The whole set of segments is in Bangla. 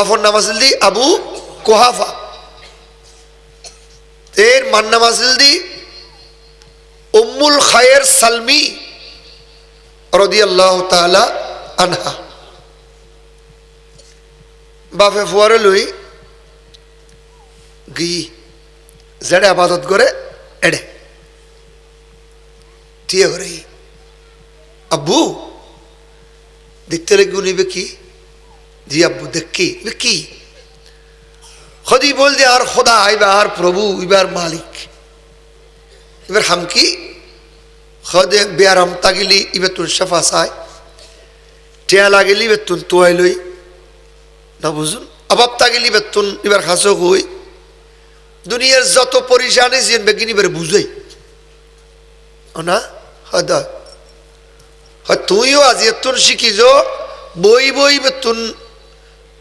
বাফর নাম আছিল দি আবু কুহাফা, এর মান নাম আছিল দি উম্মুল খায়ের সালমি রাদিয়াল্লাহু তাআলা আনহা। বাপে ফুয়ারে লই গি জেড়ে আবাদত করে এড়ে টিয়ে করে আব্বু দেখতে লেগে নিবে কি, জি আব্বু দেখ কি খদি বল দে আর খোদা এবার প্রভু এবার মালিক এবার হাম কি খদে বেয়ারাম তাগিলি ইবে তুন সাফা চাই টিয়া লাগিলি বে তুন তোয়াই লই না বুঝুন অভাব তাগিলি বে তুন এবার খাসো হই দুনিয়ার যত পরিশানি যেন বেগিনি এবার বুঝাই না হদা তুইও আজ এতুন শিখিছ বই বই বে তুন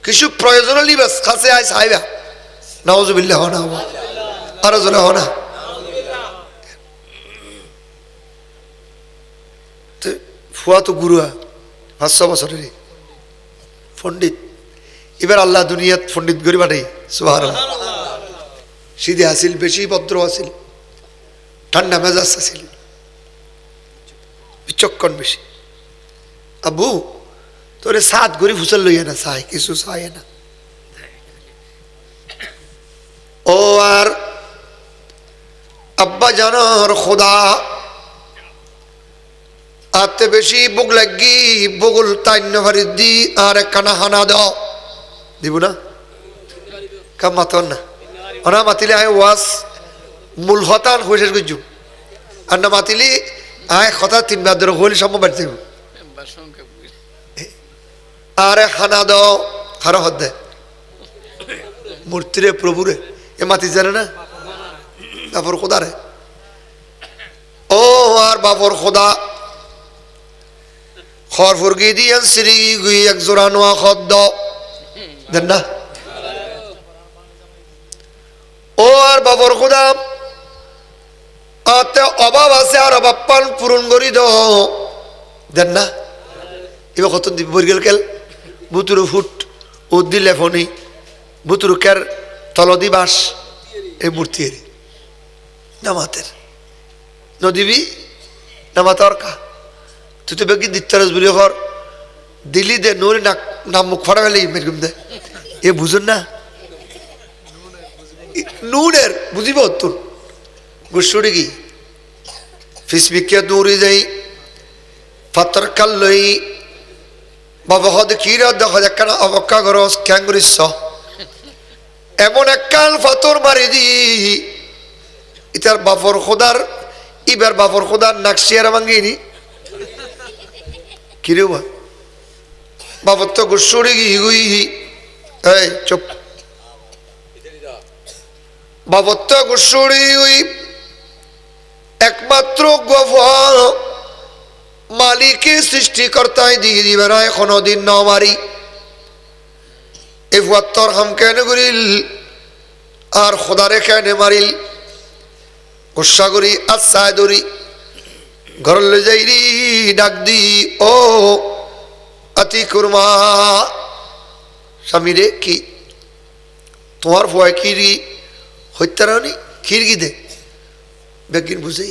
কিছু প্রয়োজন লিবাস খাসে আইস আইবা নাউজুবিল্লাহ হনা আরো জোরে হনা। ফুয়া তো গুরুয়া 500 বছরের পণ্ডিত, এবার আল্লাহ দুনিয়াত পণ্ডিত গরি পাঠাই সুবহানাল্লাহ। সিধে আসিল, বেশি ভদ্র আসিল, ঠান্ডা মেজাজ আসিল, বিচক্ষণ বেশি। আব্বু তোরে 7 গরি ফুসল লইয়া না চাই কিছু চাই না। ও আর আব্বা জানার খোদা আতে বেশি বুক লাগি বগুল তাইন্য ভারি দি আর একখানা হানা দাও দিব না কাম মাতন না ওনা মাতিলে আয় ওয়াস মূল হতান হইছে গজু আর না মাতিলি আয় কথা 3 বার ধরে হইল সম্ভব বাড়তে আরে হানা দাও হার হদ্দে মূর্তিরে প্রভুরে এ মাতি জানে না বাবর খোদা রে। ও আর বাবর খোদা খর ফুরগি দিয়ান শ্রী গুই এক জোড়া নোয়া খদ্দ দেন না। ও আর বাবর খোদা আতে অভাব আছে আর অভাব পান পূরণ করি দাও দেন না। এবার কত দিব বর্গেল কেল বুতুরু ফুট ও দিলে ফনি বুতুরু কের তলদি বাস এই মূর্তি নামাতের নদীবি নামাতর কা তুই তো বেগি দিত্তারস বলি ঘর দিল্লি দে নোরে নাম মুখ ফাড়া ফেলে মেরগুম দে এ বুঝুন না নুনের বুঝিব তোর গুসুড়ি কি ফিসবিকে দৌড়ি যাই ফাতর কাল লই বাবা হদ কিরা দেখ একখানা অবক্কা গরস ক্যাঙ্গুরিস এমন একখান ফাতর মারি দি ইতার বাপর খোদার ইবার বাপর খোদার নাকশিয়ারা ভাঙ্গিনি কিরে বাবর তো গুসুড়ি গুই এই চুপ বাবর তো গুসুড়ি গুই একমাত্র গফর মালিকের সৃষ্টিকর্তায় দিয়ে দিবে না কোনদিন ন মারি এ ফুয়াত্তর হাম কেন করিল আর খোদারে কেন মারিল গুসা করি আচ্ছায় দরি ঘর লে যাইরি ডাক দি ও আতি কুরমা স্বামী রে কি তোমার ভয় কিরি হত্যারানি খিরগি দে বেগিন বুঝে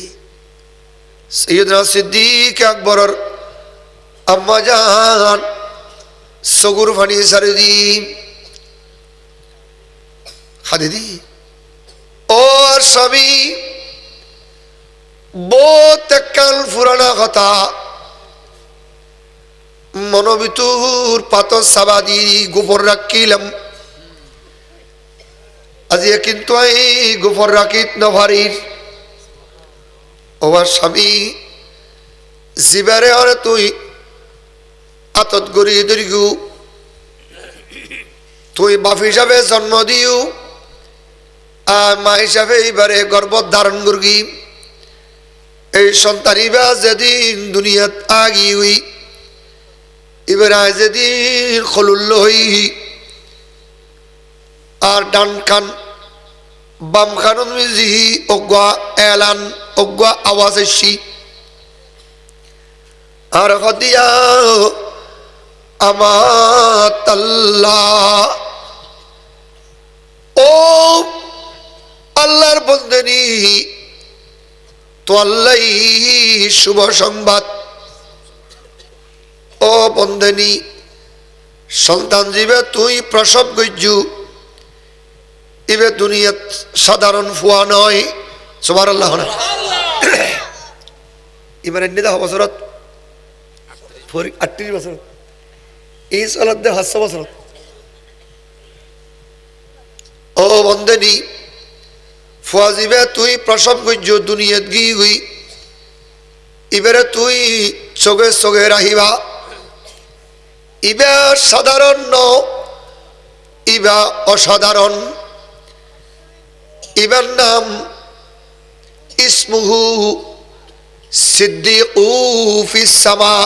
সৈয়দনা সিদ্দিক আকবরের আম্মা জান সগুর ফানি সারে দি খাদে দি ও স্বামী বহুত কাল ফুরানা কথা মনোবিতুর পাতর সাবাদি গোবর রাখিলাম আজি কিন্তু এই গোবর রাখিত নভারির ওবার স্বামী জিবারে আরে তুই আতত গড়ি দরিগু তুই বাপ হিসাবে জন্ম দিও আর মা হিসাবে এইবারে গর্ভ ধারণ করগি এই সন্তানিবা যেদিন দুনিয়াত আগি হই এবার যেদিন খলুল্ল হই আর ডান খান বাম খান মিজি অজ্ঞা এলান অজ্ঞা আওয়াজ এসি আর হদিয়া আমার আল্লাহ তোয়াল্লাই শুভ সংবাদ। ও বন্দেনী, সন্তান জীবে তুই প্রসব গজ্জু, ইবে দুনিয়াত সাধারণ ফুয়া নয়। সুবহানাল্লাহ। ইমান এনে দা বছরত 38 বছর, এই সালত দে 700 বছর। ও বন্দেনী, ফুয়া জীবে তুই প্রসব গজ্জু দুনিয়াত গি হুই, ইবেরে তুই চোখে চোখে রাহিবা। ইবা সাধারণ ন, ইবা অসাধারণ। ইবার নাম ইসমুহু সিদ্দিকু ফিস সামা,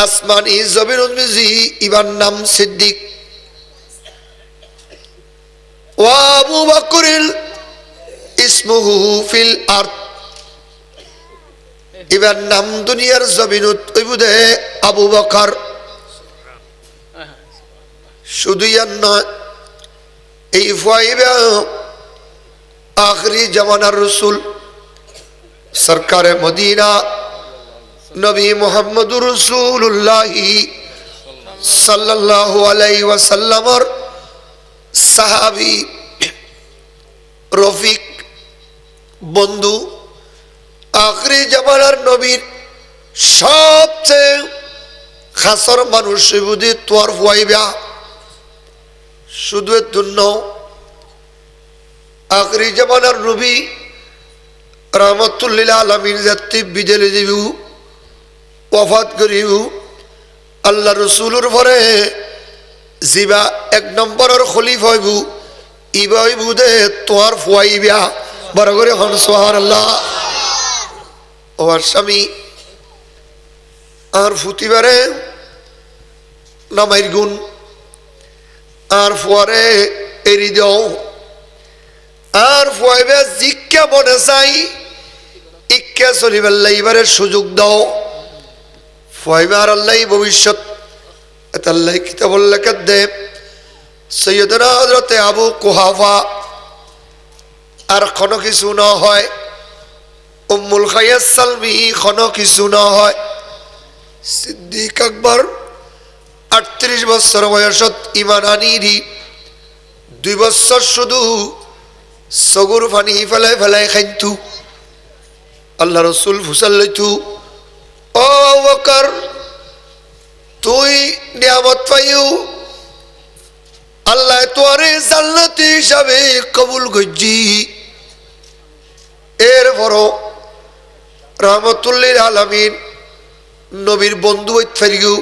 আসমানি জমিনুল মিজি ইবার নাম সিদ্দিক। ওয়া আবু বকরিল ইসমুহু ফিল আরদ, ইবার নাম দুনিয়ার জমিনুত ওইবুদে আবু বকর। শুধু ইয়ার নয়, এই ফাইবা আখরি জামানার রসুল সরকারে মদিনা নবী মুহাম্মদুর রাসূলুল্লাহি সাল্লাল্লাহু আলাইহি ওয়াসাল্লামর সাহাবী রফিক বন্ধু, আখরি জামানার নবীর সবচেয়ে খাসর মানুষ বুঝি তোর ফাইবা। শুধু তুন্ন আখরি জামানার নবী রহমতুল্লিল আলমিন যাত্রী বিজেলে দিবু ওয়াফাত করিব, আল্লাহ রসুলের পরে জিবা 1 নম্বরের খলিফ হইব, ইবা হইব দে তোর ফুয়াইবা। বড় করে হন সুবহানাল্লাহ। ও স্বামী আর ফুতিবারে নামাইর গুণ আর ফুয়ারে এরি দাও, আর ফুয়াইবে জিজ্ঞা মনে চাই ইক্কা চলিবার এবারে সুযোগ দাও। ফুয়াইবে আর আল্লাহ ভবিষ্যৎ এটা আল্লাহ কিতাবুল লেখাত দে। সৈয়দনা হযরতে আবু কুহাফা আর কোনো কিছু না হয়, উম্মুল খায়াস সালমি কোনো কিছু না হয়। সিদ্দিক আকবর 38 বছর বয়সত ইমান আনিরি 2 বছর শুধু সগুর পানি ফেলাই ফেলাই খাইতু। আল্লাহ রসুল ফুসাল লইতু, ও বকর তুই নিয়ামত পাইও, আল্লাহ তোরে জান্নাতি হিসাবে কবুল করছি। এরপর রহমতুল্লিল আলামিন নবীর বন্ধু হইতে ফেরিও,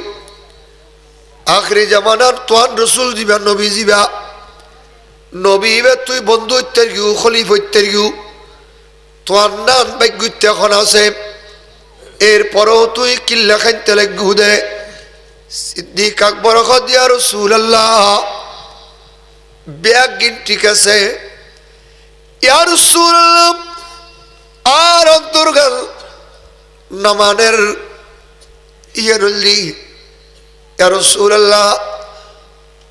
আখরি জামানার তোয়ান রসুল দিবা নবী দিবা, নবী তুই বন্ধু হইতে গিউ খলিফ হইতে গিউ, তোয়ার নান ভাগ্যতে এখন আছে। এরপরও তুই কিল্লা খাইতে লাগু দে। সিদ্দিক আকবর দিয়া রাসূলুল্লাহ ব্যাগ গিন ঠিক আছে ইয়া রাসূলুল্লাহ, আর অন্তর্গাল নামানের ইয়ারুল্লি ইয়া রাসূলুল্লাহ,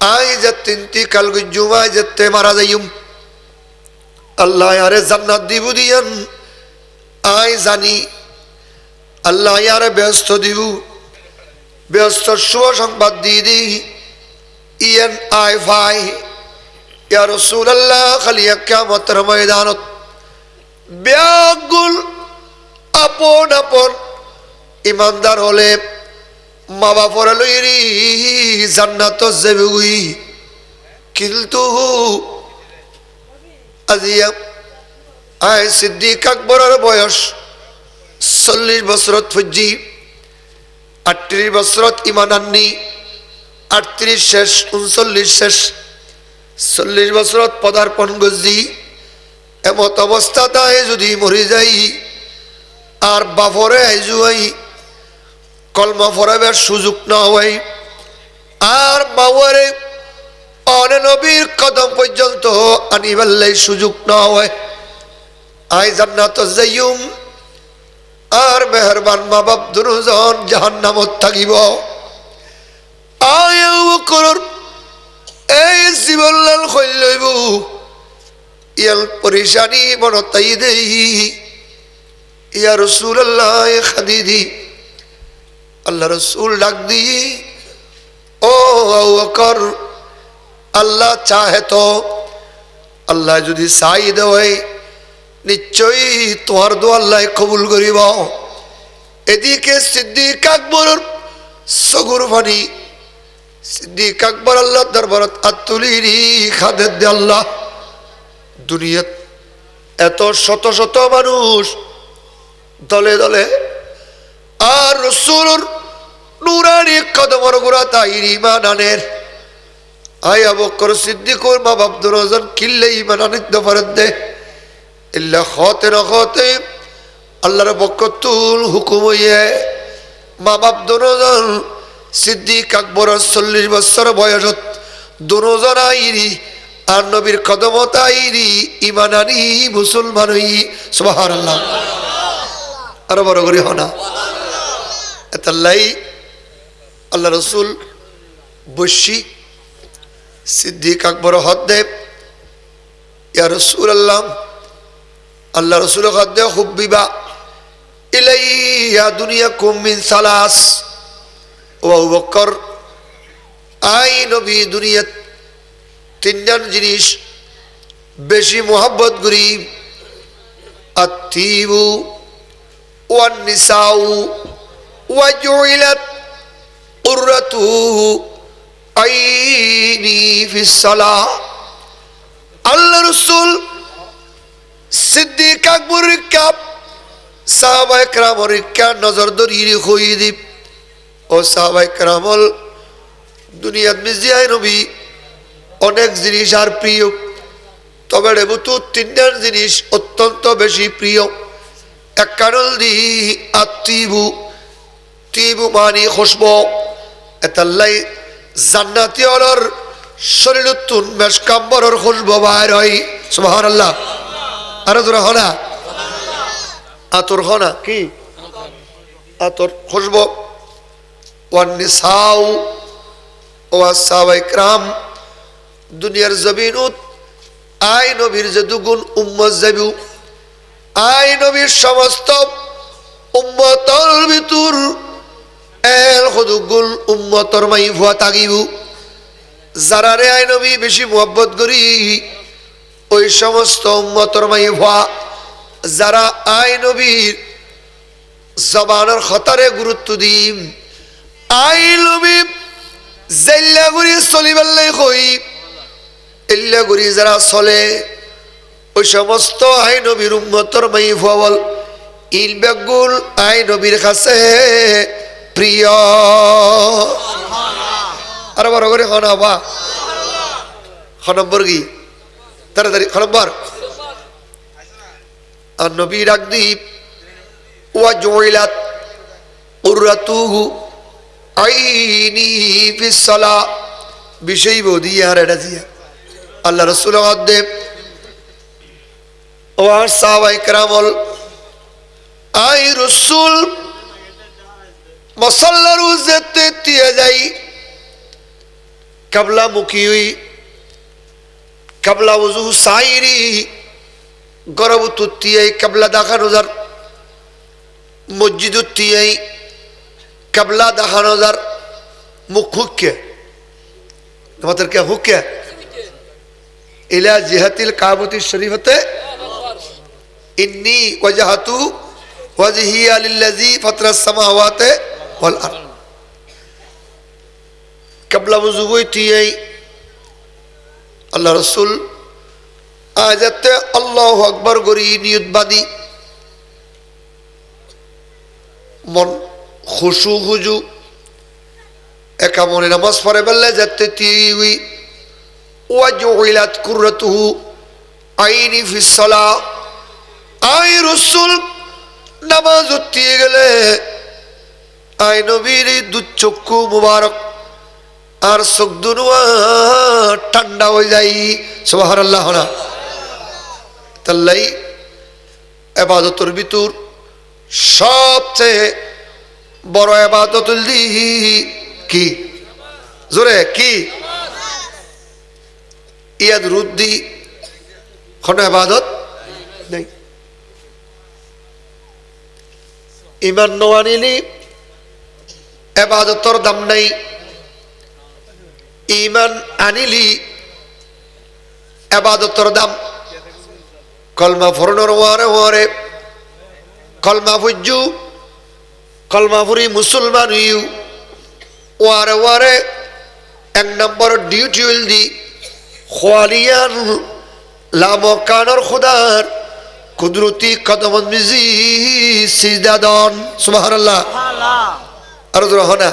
আই যাত্তিনতি কালগু জুমা যাতে মারা যাইম, আল্লাহ আরে জান্নাত দিব দিয়ান। আই জানি আল্লাহ আরে ব্যস্ত দিব, ব্যস্ত শুভ সংবাদ দিয়ে দি ইয়ান আই ভাই ইয়া রাসূলুল্লাহ, খালি কিয়ামতের ময়দানত ব্যাগুল আপন আপন ইমানদার হলে মা বাপর লইরি জান্নাত যাবি। কিন্তু আজিয়া আয় সিদ্দিক আকবরের বয়স 40 বছরত ফুজি, 38 বছরত ইমান আননি, 38 শেষ 39 শেষ, 40 বছরত পদার্পণ গজি। এমত অবস্থায় যদি মরি যাই আর বাপরে আইজুয়াই কলমা ফরাবার সুযোগ না হয়, আর বাবারে অনে নবীর কদম পর্যন্ত আনিবাল্লাই সুযোগ না হয়, আই জান্নাত যাইম আর মেহরবান মা বাপ দুজন জাহান্নামত থাকিব। আয় বকর এই জীবনলাল খৈল লইব ইয়াল পরিশানি মনতাই দেই ইয়া রাসূলুল্লাহ খাদিদি, আল্লাহ রসুল ডাক দি, ও আবু বকর, আল্লাহ চাহে তো, আল্লাহ যদি চাই দেয় নিশ্চয়ই তোমার দোয়া আল্লাহ কবুল করিব। এদিকে সিদ্দিক আকবরের চকুর পানি, সিদ্দিক আকবর আল্লাহ দরবারত আত্তুলিরি খাদের দে আল্লাহ, দুনিয়াত এত শত শত মানুষ দলে দলে আর রসুলের নুরানি কদমর গোড়া তাইর ইমান আনের। আয় আবু বকর সিদ্দিকুর মা বাপ দুজন কিল্লে ইমান আনিত পারেন দে ইল্লা খতে না খতে আল্লাহর বকতুল হুকুম হইয়ে মা বাপ দুজন সিদ্দিক আকবর 40 বছর বয়সত দুজন আইরি আর নবীর কদমত আইরি ইমান আনি মুসলমান হই। সুবহানাল্লাহ, আরো বড় করে হনা এতাল্লাই আল্লাহ রসুল বসি সিদ্দিক আকবর হদ দেব, ইয়া রাসূলুল্লাহ, আল্লাহ রসুল হদ দে হুব্বিবা ইলাইয়া দুনিয়াকুম মিন সালাস। ও আবু বকর, আই নবী দুনিয়াত তিনজন জিনিস বেশি মোহাব্বত করি, আত্তিবু ওয়ান নিসাউ ওয়া জুইলাত কুররাতু আইনি ফিস সালাহ। আল্লাহ রাসূল সিদ্দিক আকবর কাপ সাহাবায়ে কেরামের কা নজর দরিয়ে কই দিব, ও সাহাবায়ে কেরামল দুনিয়াত মিজিয়ায় নবী অনেক জিনিস আর প্রিয়, তবে রেবতু তিনজন জিনিস অত্যন্ত বেশি প্রিয়। এক কারণ দি আত্তিবু, তিবু মানি খুশবু, এতাল্লাই জান্নাতি অলর শরীরতুন মেশকাম্বরের খুশবু বাইর হয়। সুবহানাল্লাহ, আরো জোরে হনা আতর হনা কি আতর খুশবু। ওয়ান নিসাউ ওয়া সাহাবায়ে কেরাম দুনিয়ার জমিনত আই নবীর যে দুগুণ উম্মত যাবু, আই নবীর সমস্ত উম্মতর ভিতর এল খুদুগুল উম্মতর মাই ভুয়া তাগিব, যারা রে আই নবী বেশি মুহাব্বত করি ওই সমস্ত উম্মতর মাই ভুয়া, যারা আই নবীর জবানের খতারে গুরুত্ব দিম, আই নবী জাইল্লা গুরি চলিবাল্লাই কই ইল্লা গুরি যারা চলে ওই সমস্ত আই নবীর উম্মতর মাই ভুয়া বল ইল বেগুল আই নবীর কাছে প্রিয়। আর বড় করে হনাবা নম্বর কি তাড়াতাড়ি নম্বর আর নবী রাগদীপ ওয়া জুইলাত কুররাতুহু আইনি ফিস সালাহ। বিষয় বদি আর এটা দিয়া আল্লাহ রাসূল আদেব ও সাহাবায়ে কেরামল আই রাসূল মসল্লার উজতে দিয়ে যাই কাবলা মুখী হই, কাবলা উজু সাইরি গরব তুতিয়াই কাবলা দেখানো যার মসজিদ উত্তিয়াই কাবলা দেখানো যার মুখ হুক্কে আমাদের কে হুক্কে ইলা জিহাতিল কাবাতি শরীফতে ইন্নী ওয়াজহাতু ওয়াজহিয়া লিল্লাযী ফাতারাস সামাওয়াতি ওয়াল আরদ। কাবলা ওযু হইতেই আল্লাহ রাসূল আয়াতে আল্লাহু আকবার গরি নিয়ত বাদি মন খুশু হুজু একা মনে নামাজ পড়ে বললে যাতে তিউই ওয়াজুইলাত কুররাতুহু আইনি ফিস সালাহ। আই রাসূল নামাজ উঠিয়ে গেলে আই নবীর দু চক্ষু মুবারক আর চোখ দুনো ঠান্ডা হয়ে যায়। সুবহানাল্লাহ, তাল্লাই ইবাদতের ভিতর সবচেয়ে বড় ইবাদত হলি কি জোরে কি ইয়াদ রুদ্দি কোন ইবাদত নেই। ইমান আনিলি এবাদতর দাম নাই। ইমান আনিলি এবাদতর দাম। কলমা ফরনোর ওয়ারে ওয়ারে কলমা ফুজু কলমা ফুরি মুসলমান ইউ ওয়ারে ওয়ারে এক নম্বর ডিউটি উইল দি খোয়ালিয়ান লামকানোর খুদার কুদরতি কদমত মিজি সিজদাদন সুবহানাল্লাহ আর রহনা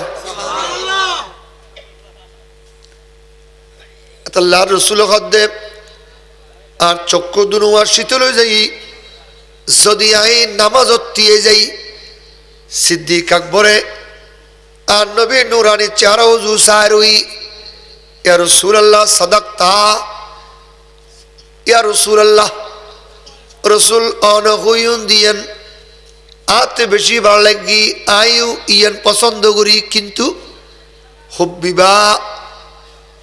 আল্লাহ রসুল হদ্দে আর চক্ষু দুনুয়া শীতল হয়ে যাই যদি আই নামাজত দিয়ে যাই সিদ্দিক আকবরে আর নবী নুরানি চেহারা উজু সারুই ইয়া রাসূলুল্লাহ সাদাকতা ইয়া রাসূলুল্লাহ রসুল অনহুয়ুন দিয়েন আতে বেশি ভালো লাগি আয়ু ইয়ান পছন্দ করি কিন্তু হুব্বিবা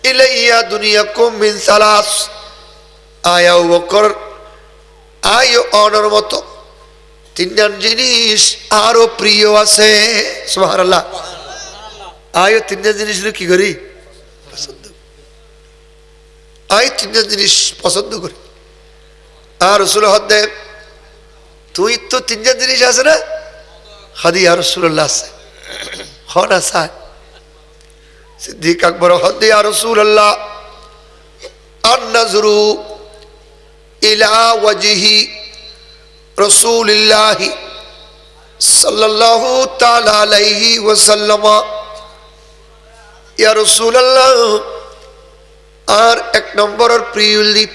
ইলাইয়া দুনিয়াকুম মিন সালাস আয়া বকর আয়ু অনর মতো তিনজন জিনিস আরো প্রিয় আছে সুবহানাল্লাহ। আয়ু তিনজন জিনিস কি করি পছন্দ আয় তিনজন জিনিস পছন্দ করি আর রসুল হদ্দে তুই তো তিনজন জিনিস আছে না হাদি আর রসুল্লাহ আছে হনা সাহ সিদ্দিক আকবর হদ্দে আর রসুল্লাহ আন-নাজরু ইলা ওয়াজহি রাসূলিল্লাহ সাল্লাল্লাহু তাআলা আলাইহি ওয়াসাল্লাম ইয়া রাসূলুল্লাহ আর এক নম্বরের প্রিয়লি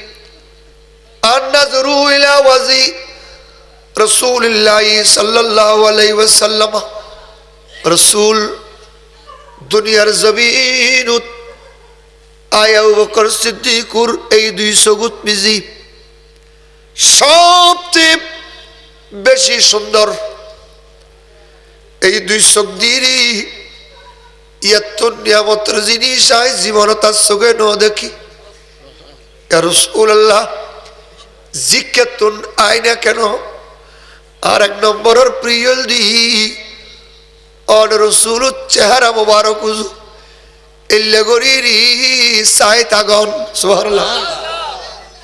আন-নাজরু ইলা ওয়াজহি রাসূলিল্লাহ সাল্লাল্লাহু আলাইহি ওয়াসাল্লাম রাসূল দুনিয়ার জমিনত আয়া আবু বকর সিদ্দিকুর এই দুই সগুত মিজি সবচেয়ে বেশি সুন্দর। এই দুই সগদিরি এত নিয়ামতের জিনিস আয় জীবন তার চোখে ন দেখি ইয়া রাসূলুল্লাহ জিজ্ঞাতুন আয়না কেন আর এক নম্বরের প্রিয়ল দি অন রসুল চেহারা মোবারক ইল্লে গরিরি সাই তাগন সুবহানাল্লাহ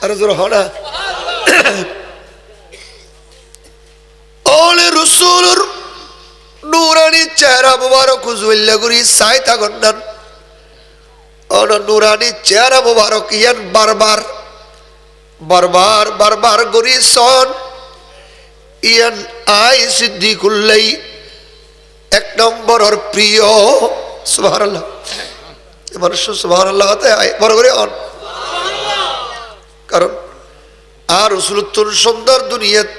আর জোর হনা অন রসুলর নুরানি চেহারা মোবারক ইল্লে গরি সাই তাগন নান অন নুরানি চেহারা মোবারক ইয়ান বারবার বারবার বারবার গরি সন ইয়ান আই সিদ্দিকুল্লাই এক নম্বরের প্রিয় সুবহানাল্লাহ। মানুষ সুবহানাল্লাহ বড় করে অন কারণ আর রসুলুত্তর সুন্দর দুনিয়াত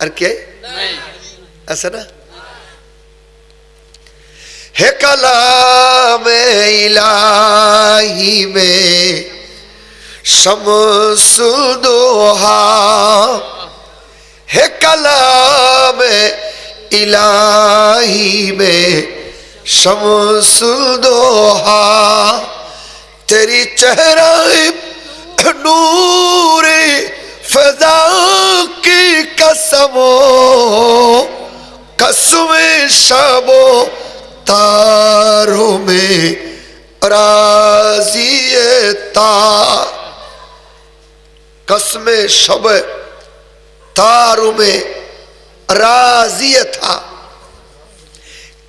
আর কে আছে না। হে কালামে ইলাহি মে শামসুল দোহা है कलाम इलाही में शमसुल दोहा तेरी चेहरा नूरे फजा की कसमो कसमे शबो तारों में राजियता कसमे शब तारों में राजिय था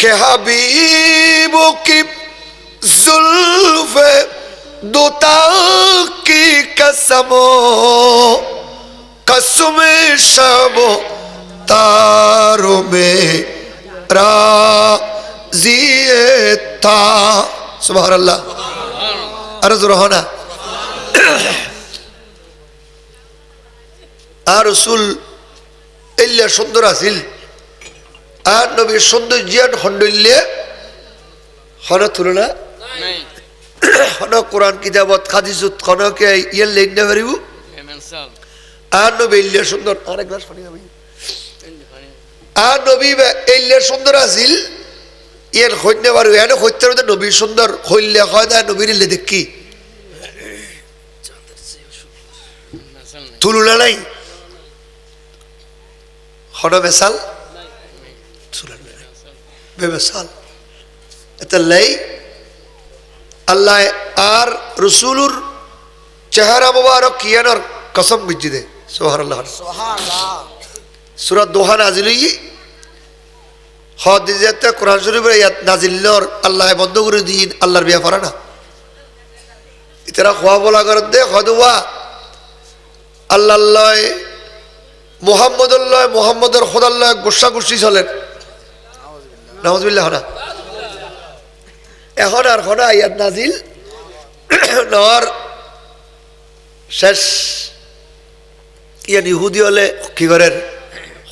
के हबीबों की जुल्फ़े दोता की कसमों कसमे शबो तारों में राजिय था सुबहानल्लाह अर्ज़ रोहना আর রসুল এল্লা সুন্দর আছিল আর নবীর সৌন্দর্যান খণ্ডল্যে হন তুলনা হন কোরআন কিতাবত হাদিসত খনকে ইয়ার লেন না পারিব আর নবী এল্লা সুন্দর আরেক গ্লাস পানি খাবি আর নবী এল্লা সুন্দর আছিল ইয়ার হইতে না পারিব এনে হইতে পারবে নবী সুন্দর হইলে হয় না নবীর এলে দেখি তুলনা নাই হন মেসাল বেমিসাল এতাল্লাই আল্লাহ আর রসুলুর চেহারা মুবারক কিয়ানোর কসম বুঝি দে সুবহানাল্লাহ সূরা দোহা নাজিল হই হদিজাতে কোরআন শরীফের আয়াত নাজিলর আল্লাহ বন্ধ করে দিন আল্লাহর বিয়া পারে না ইতারা খোয়া বলা করে দে হদওয়া আল্লাহ মুহাম্মদের খোদাল্লাহ গোসা গোষ্ঠী চলেন নাউজুবিল্লাহ না এখন আর খোনা আয়াত নাজিল নর শেষ ইয়ান ইহুদি হলে কি করেন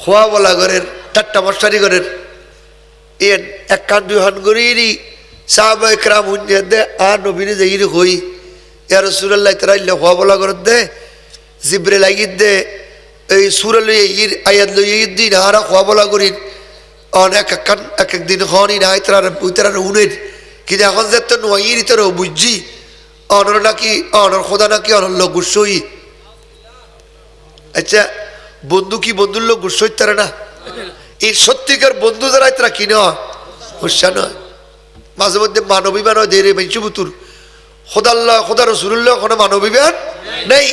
খোয়া বলা করেন ঠাট্টা মশারি করেন ইয়ান এক কান দুই হান করি সাহাবা ইকরাম হুঞ্জে দে আর নবীনে যাই হই ইয়া রাসূলুল্লাহ তারা ইল্লা খোয়া বলা করে দে জিব্রাইল লাগিদ দে এই সূরা লই ইর আয়াত লই ইর দিন হারা খোয়া বলা করি অনেক কান এক এক দিন হনি না ইতরা উতরা উনের কি এখন যে তো নইর ইতরা বুঝি অনর নাকি অনর খোদা নাকি অনর লোক গুসই আচ্ছা বন্ধু কি বন্ধুর লোক গুসই তারে না এই সত্যিকার বন্ধু যারা ইতরা কি নয় হুসা নয় মাঝে মধ্যে মানবিমান হয় দেরে মেঞ্চুবুতুর খোদাল্লাহ খোদা রসুল্লাহ কোনো মানবিমান নেই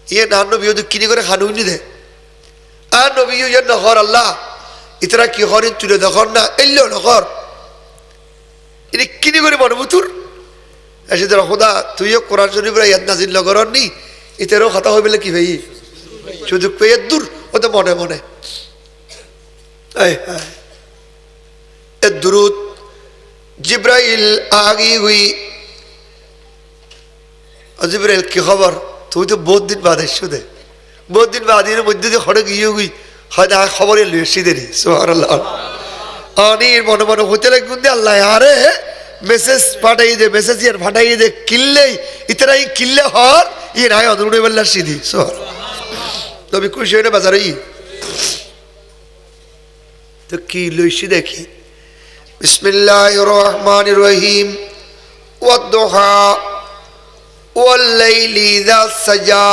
ইয়ে না নবী কিনে করে খানুনি দে আর নবী ইয়ে নহর আল্লাহ ইতরা কি হরিন তুলে দখর না এলো নহর ইনি কিনে করে মানবুতুর এসে তোরা খোদা তুইও কোরআন শরীফের ইয়াদ নাজিল লগরন নি ইতেরও কথা হয়ে বলে কি ভাই শুধু পেয়ে দূর ওতে মনে মনে দুরুদ জিব্রাইল আগি হুই জিব্রাইল কি খবর তুই তো বহুত দিন বাদ এসছো দে বহুত দিন বাদ এর মধ্যে দিয়ে হড়ে গিয়ে হুই হয়তো খবরে লুয়েছি দেরি সুবহানাল্লাহ অনির মনে মনে হতে লাগবে দে আল্লাহ আরে মেসেজ পাঠাই দে মেসেজ ইয়ার পাঠাই দে কিল্লেই ইতরাই কিল্লে হর ই নাই অদরুড়ে বললা সিধি সুবহানাল্লাহ তবে খুশি হয়ে বাজারে তো কি লইছি দেখি বিসমিল্লাহির রহমানির রহিম ওয়াদ-দুহা ওয়াল-লাইলি ইযা সাজা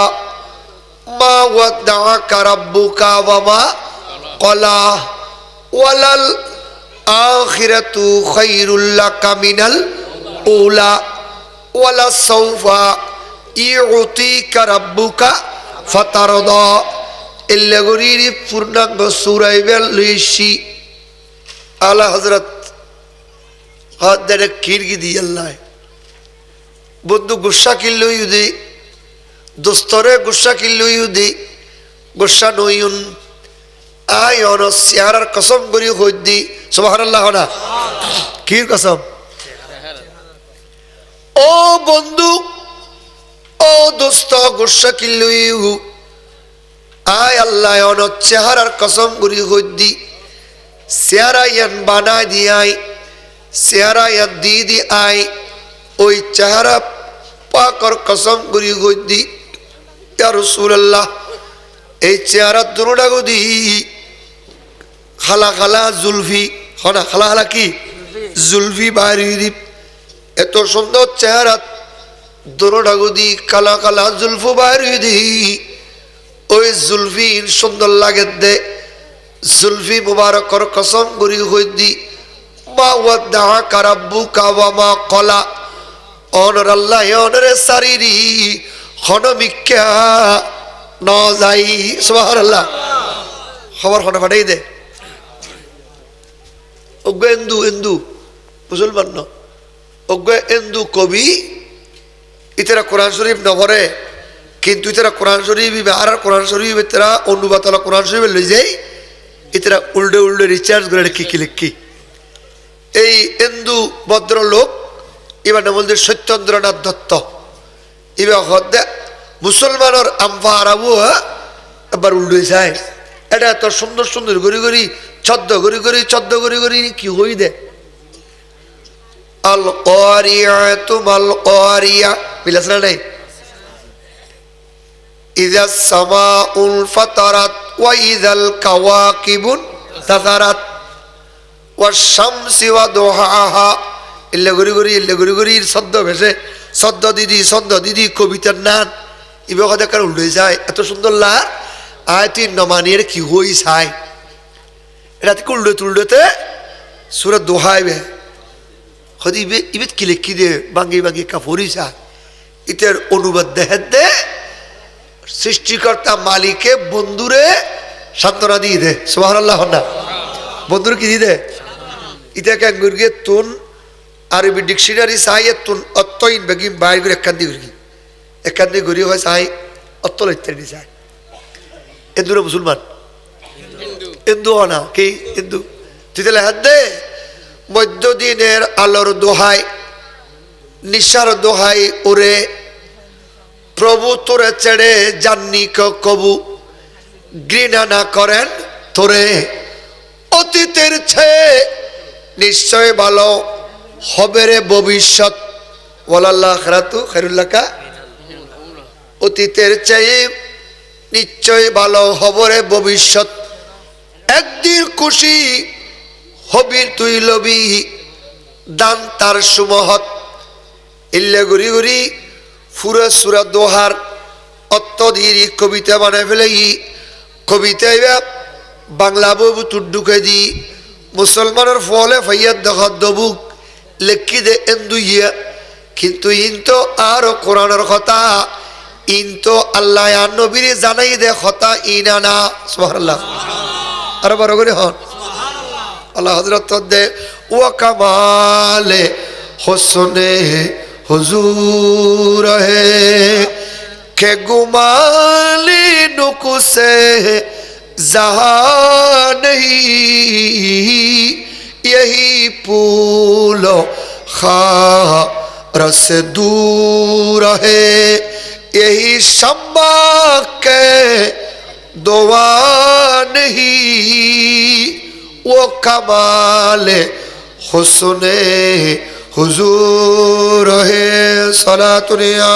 মা ওয়াদ্দাআকা রাব্বুকা ওয়া মা ক্বালা ওয়ালাল আখিরাতু খায়রুল লাকা মিনাল উলা ওয়ালা সাওফা ইউতিকা রাব্বুকা ফাতারদা ইল্লা গরিরি পূর্ণাঙ্গ সূরা ইবেল লইছি আলা হযরত হাদরে কিরগি দি আল্লাহ বন্ধু গুসা কিল্লো ইউদি দোস্তরে গুসা কিল্লো ইউদি গুসা নইউন আয় অন সিয়ারার কসম করি হইদি সুবহানাল্লাহ না কির কসম ও বন্ধু ও দোস্ত গুসা কিল্লো ইউ আয় আল্লাহ অন চেহারার কসম করি হইদি চেহারা ইয়ান বানাই দিয়াই চেহারা ইয়ান দি আই ওই চেহারা পাকর কসম করি হইদি ইয়া রাসূলুল্লাহ এই চেহারা দুনোটা গদি খালা খালা জুলফি হনা খালা খালা কি জুলফি বাড়ি এত সুন্দর চেহারা দুনোটা গদি কালা কালা জুলফু বাড়ি দি ওই জুলফি সুন্দর লাগে দে জুলফি মুবারকর কসম করি হইদি মা ওয়াদ্দাআকা রাব্বুকা ওয়া মা ক্বালা অনর আল্লাহ অনরে সারিরি হনমিক্কা ন যাই সুবহানাল্লাহ খবর হন ফাটাই দে অজ্ঞ এন্দু এন্দু মুসলমান ন অজ্ঞ এন্দু কবি ইতারা কোরআন শরীফ নভরে কিন্তু ইতারা কোরআন শরীফ আর কোরআন শরীফ ইতারা অনুবাদলা কোরআন শরীফ লই যাই ইতারা উল্টে উল্টে রিচার্জ করে লিখি লিখি এই এন্দু ভদ্রলোক এবার নাম বলতে সত্যেন্দ্রনাথ দত্ত এবার হদ্দে মুসলমানের আমফা আরাবু এবার উল্টে যায় এটা এত সুন্দর সুন্দর গড়ি গড়ি ছদ্ম গড়ি গড়ি ছদ্ম গড়ি গড়ি কি হই দে আল ক্বারিআতু মাল ক্বারিআ মিলাস না নাই ইযা সামাউল ফাতারাত ওয়া ইযাল কাওয়াকিবুন তাসারাত ওয়াশ শামসি ওয়া দুহাহা ইল্লা গরি গরির শব্দ ভেসে ছদ্ম দিদি কবিতার নান ইবাক দেখার উল্টে যায় এত সুন্দর লা আয়তি নমানির কি হই চাই রাতে কুলডে তুলডেতে সুরা দোহাইবে হদি ইবেত কি লিখি দে বাঙ্গি বাঙ্গি কাপড়িসা ইতের অনুবাদ দেহের দে সৃষ্টিকর্তা মালিকে বন্ধুরে সান্ত্বনা দিয়ে দে সুবহানাল্লাহ না বন্ধুর কি দিয়ে দে ইতে ক্যাঙ্গুরগে তুন আরবি ডিকশনারি সাইয়ে তুন অত্যইন বেগিম বাইর করে একখান দিয়ে ঘুরি হয় সাই অত্তল ইত্যাদি চাই হিন্দুরা মুসলমান হিন্দু না কি হিন্দু তুই তাহলে হাত দে মধ্যদিনের আলোর দোহাই নিশার দোহাই ওরে প্রভু তোরে ছেড়ে জাননি কবু ঘৃণা না করেন তোরে অতীতের চেয়ে নিশ্চয় ভালো হবে রে ভবিষ্যৎ ওয়ালাল্লাহ আখিরাতু খায়রুল লাকা অতীতের চেয়ে নিশ্চয় ভালো হবে রে ভবিষ্যৎ একদিন খুশি হবি তুই লবি দান তার সুমহৎ ইল্লে গুরি গুরি ফুরা সুরা দোহার অত্যধীরি কবিতা বানায় ফেলে কবিতায় বাংলা ববু তুর ঢুকে দি মুসলমানের ফলে ফাইয়াদ দেখাত দবুক লেখি দে এন্দু ইয়া কিন্তু ইনতো আরো কোরআনের কথা ইনতো আল্লাহ আর নবীর জানাই দে কথা ইনানা সুবহানাল্লাহ আর বড় করে হন আল্লাহ হযরত দে ওয়া কামালে হুসনে হুজুর হে কে গুমালি নুকুসে जहां नहीं यही पूलो खार से दूर है यही शम्मा के दुआ नहीं वो कमाल हुस्ने हुजूर है सलातुनिया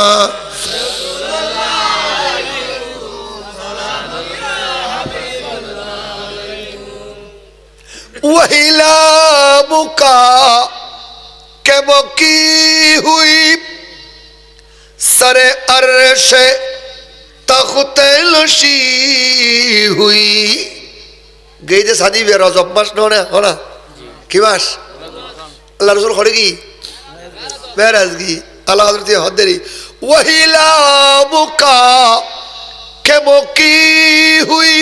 वही लामुका के मौकी हुई सरे अर्श तख्ते लशी हुई गई दे शादी बे रजब मास नोने होना की मास अल्लाह रसूल खड़े की मेराज की अल्लाह हजरत हदरी वही लामुका के मौकी हुई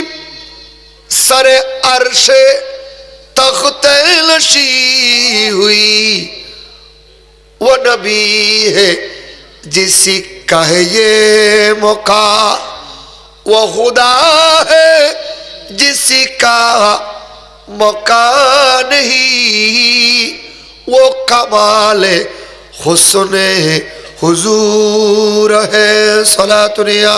सरे अर्श तख्ते लशी हुई वो नबी है जिसी का है ये मौका वो खुदा है जिसी का मौका नहीं वो कमाल हुस्ने हुजूर है सलातुनिया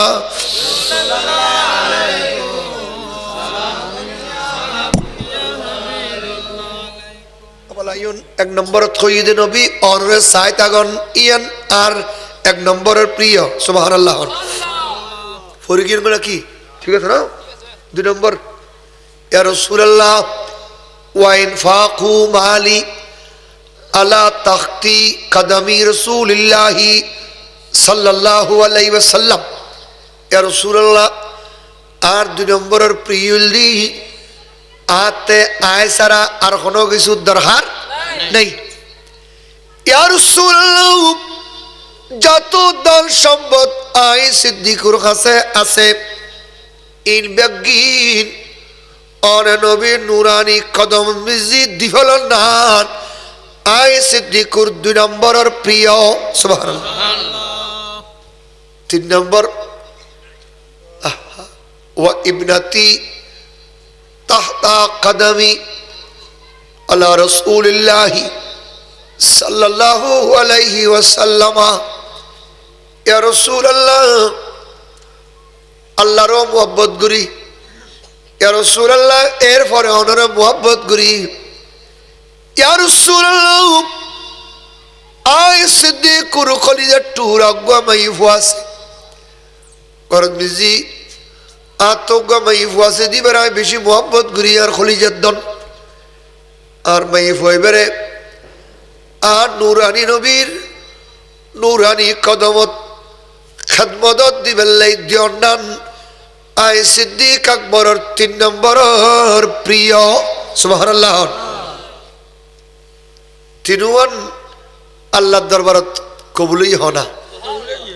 एक नम्बर खयदे नबी और साइतागन इयन आर एक नम्बर प्रिय सुबहानाल्लाह फरिगिन মানে কি ঠিক আছে না দুই নম্বর ইয়া রাসূলুল্লাহ ওয়া ইনফাকু মালি আলা তাখতি কদমি রাসূলিল্লাহ সাল্লাল্লাহু আলাইহি ওয়াসাল্লাম ইয়া রাসূলুল্লাহ আর দুই নম্বরের প্রিয়লি आते आए सारा और कोनो किसी दरहार नहीं यार जातो दल सम्बत आए सिद्दीकुर खासे आसे इन बेगीन और नबी नूरानी कदम मिजी दिफलन नान आए सिद्दीकुर 2 नंबर और प्रिय सुबहानअल्लाह 3 नंबर व इब्नती तहता कदमी अला रसूलिल्लाह सल्लल्लाहु अलैहि वसल्लम या रसूल अल्लाह अल्लाह रो मोहब्बत गुरी या रसूल अल्लाह एर फरे ओनर मोहब्बत गुरी या रसूल अल्लाह आय सिद्दीक रुखलिजा टूरा गवा मई फुआसे करत बिजी आतोगा मई फुआसे दी बराय बेशी मोहब्बत गुरी और खलिजत दन और मई फुए बरे आ नूरानी नबीर नूरानी कदमत खदमदत दी बेल्लाई दियोनान आय सिद्दीक अकबर और 3 नंबर और प्रिय সুবহানাল্লাহ। তিনুয়ান আল্লাহর দরবারত কবুলই হনা,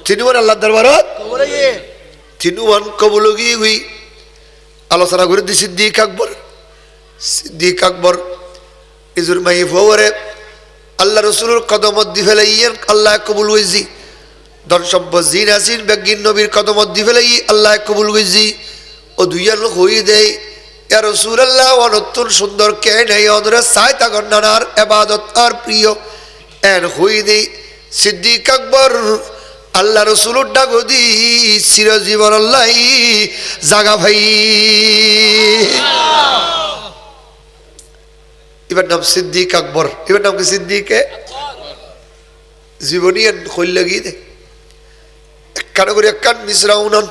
তিনুয়ান আল্লাহর দরবারত তিনুয়ান কবুলগি হুই আলোচনা করে দি সিদ্দিক আকবর। সিদ্দিক আকবর ইজুর মাই ফওরে আল্লাহ রসুলের কদমত দি ফেলাইয়ের আল্লাহ কবুল হইজি। ধন সম্পদ জিন আসিন বেগিন নবীর কদমত দি ফেলাই আল্লাহ কবুল হইজি। ও দুইয়ার লোক হই দেয় ইয়া রাসূলুল্লাহ অনতুন সুন্দর কে নাই অদরে সাইতা গন্নার ইবাদত আর প্রিয় এন হই দেই সিদ্দিক আকবর আল্লাহ রসুলের ডাগদি চিরজীবন আল্লাহ জাগা ভাই। এবার নাম সিদ্দিক আকবর, এবার নাম কি সিদ্দিকে জীবনী খৈল লাগিয়ে দে একখান করে একখান মিশ্রা উনন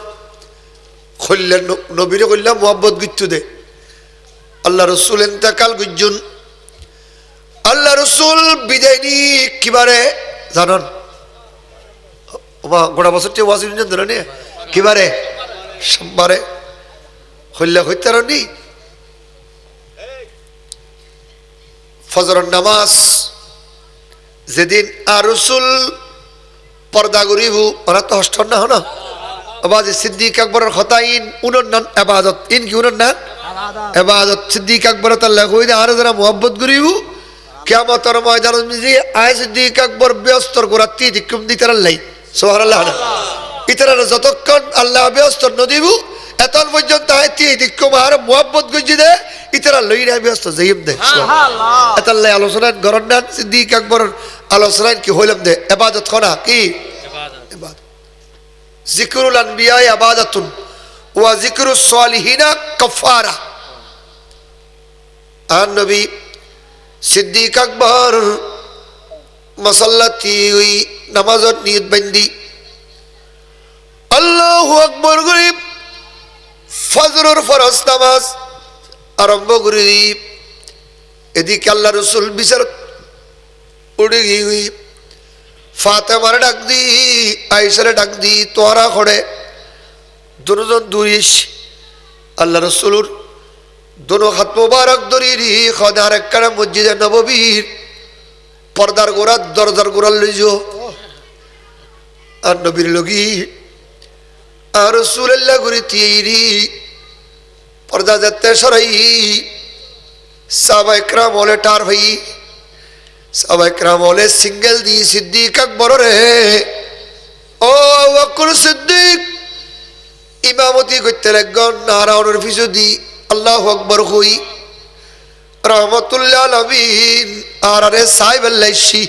খৈলেন নবীরে কইলাম মোহাম্মদ গুচ্ছু দে। আল্লাহ রসুল এন্তেকাল গুজ্জুন। আল্লাহ রসুল বিদায় নি কিবারে জানন গোটা বছর ওয়াজিন ধরে নে কিবারে সোমবারে হইলে হইতে নি ফজরের নামাজ যেদিন আর রসুল পর্দা করিব ওরা তো হস্ত না হন আবাজ সিদ্দিক আকবরের কথা ইন উনন নান ইবাদত ইন কি উনন নান ইবাদত। সিদ্দিক আকবর আল্লাহ কই আর যারা মোহাব্বত করিব কিয়ামতের ময়দানে মিজি আয় সিদ্দিক আকবর ব্যস্তর গোরাতি দিকুম দিতার লাই সুবহানাল্লাহ। ইতারা যতক্ষণ আল্লাহ ব্যস্তর নদিব এতন পর্যন্ত আইতি দিকুম আর মোহাব্বত গজি দে ইতারা লইরা ব্যস্ত যাইম দে সুবহানাল্লাহ। এতাল্লাই আলোচনা গরন্ডান সিদ্দিক আকবর আলোচনা কি হইলাম দে ইবাদত খনা কি ইবাদত। জিকরুল আনবিয়া ইবাদাতুন ওয়া জিকরুস সালিহিনা কাফারা। আর নবী সিদ্দিক আকবর মসল্লাতি ওই নামাজত নিয়ত বান্ধি আল্লাহু আকবর গরিব ফজরের ফরজ নামাজ আরম্ভ করি। এদিকে আল্লাহ রসুল বিচার উড়ে গিয়ে ফাতেমার ডাক দি আয়েশারে ডাক দি তোরা খড়ে দুজন দুইশ আল্লাহ রসুলুর দোনো হাত মোবারক ধরি খদার একখানা মসজিদে নববীর পর্দার গোড়া দরজার গোড়াল লইজ আর নবীর লগি আর রসুল্লাহ ঘুরি তিরি পর্দা যাতে সরাই সাহাবা ইকরাম ওলে টার ভাই সাহাবা ইকরাম ওলে সিঙ্গেল দি সিদ্দিক আকবর রে ও ওয়াকুল সিদ্দিক ইমামতি করতে লাগন নারায়ণের পিছু দি আল্লাহু আকবর হই রহমতুল্লাহ আলামিন আর আরে সাহেব আল্লাহশি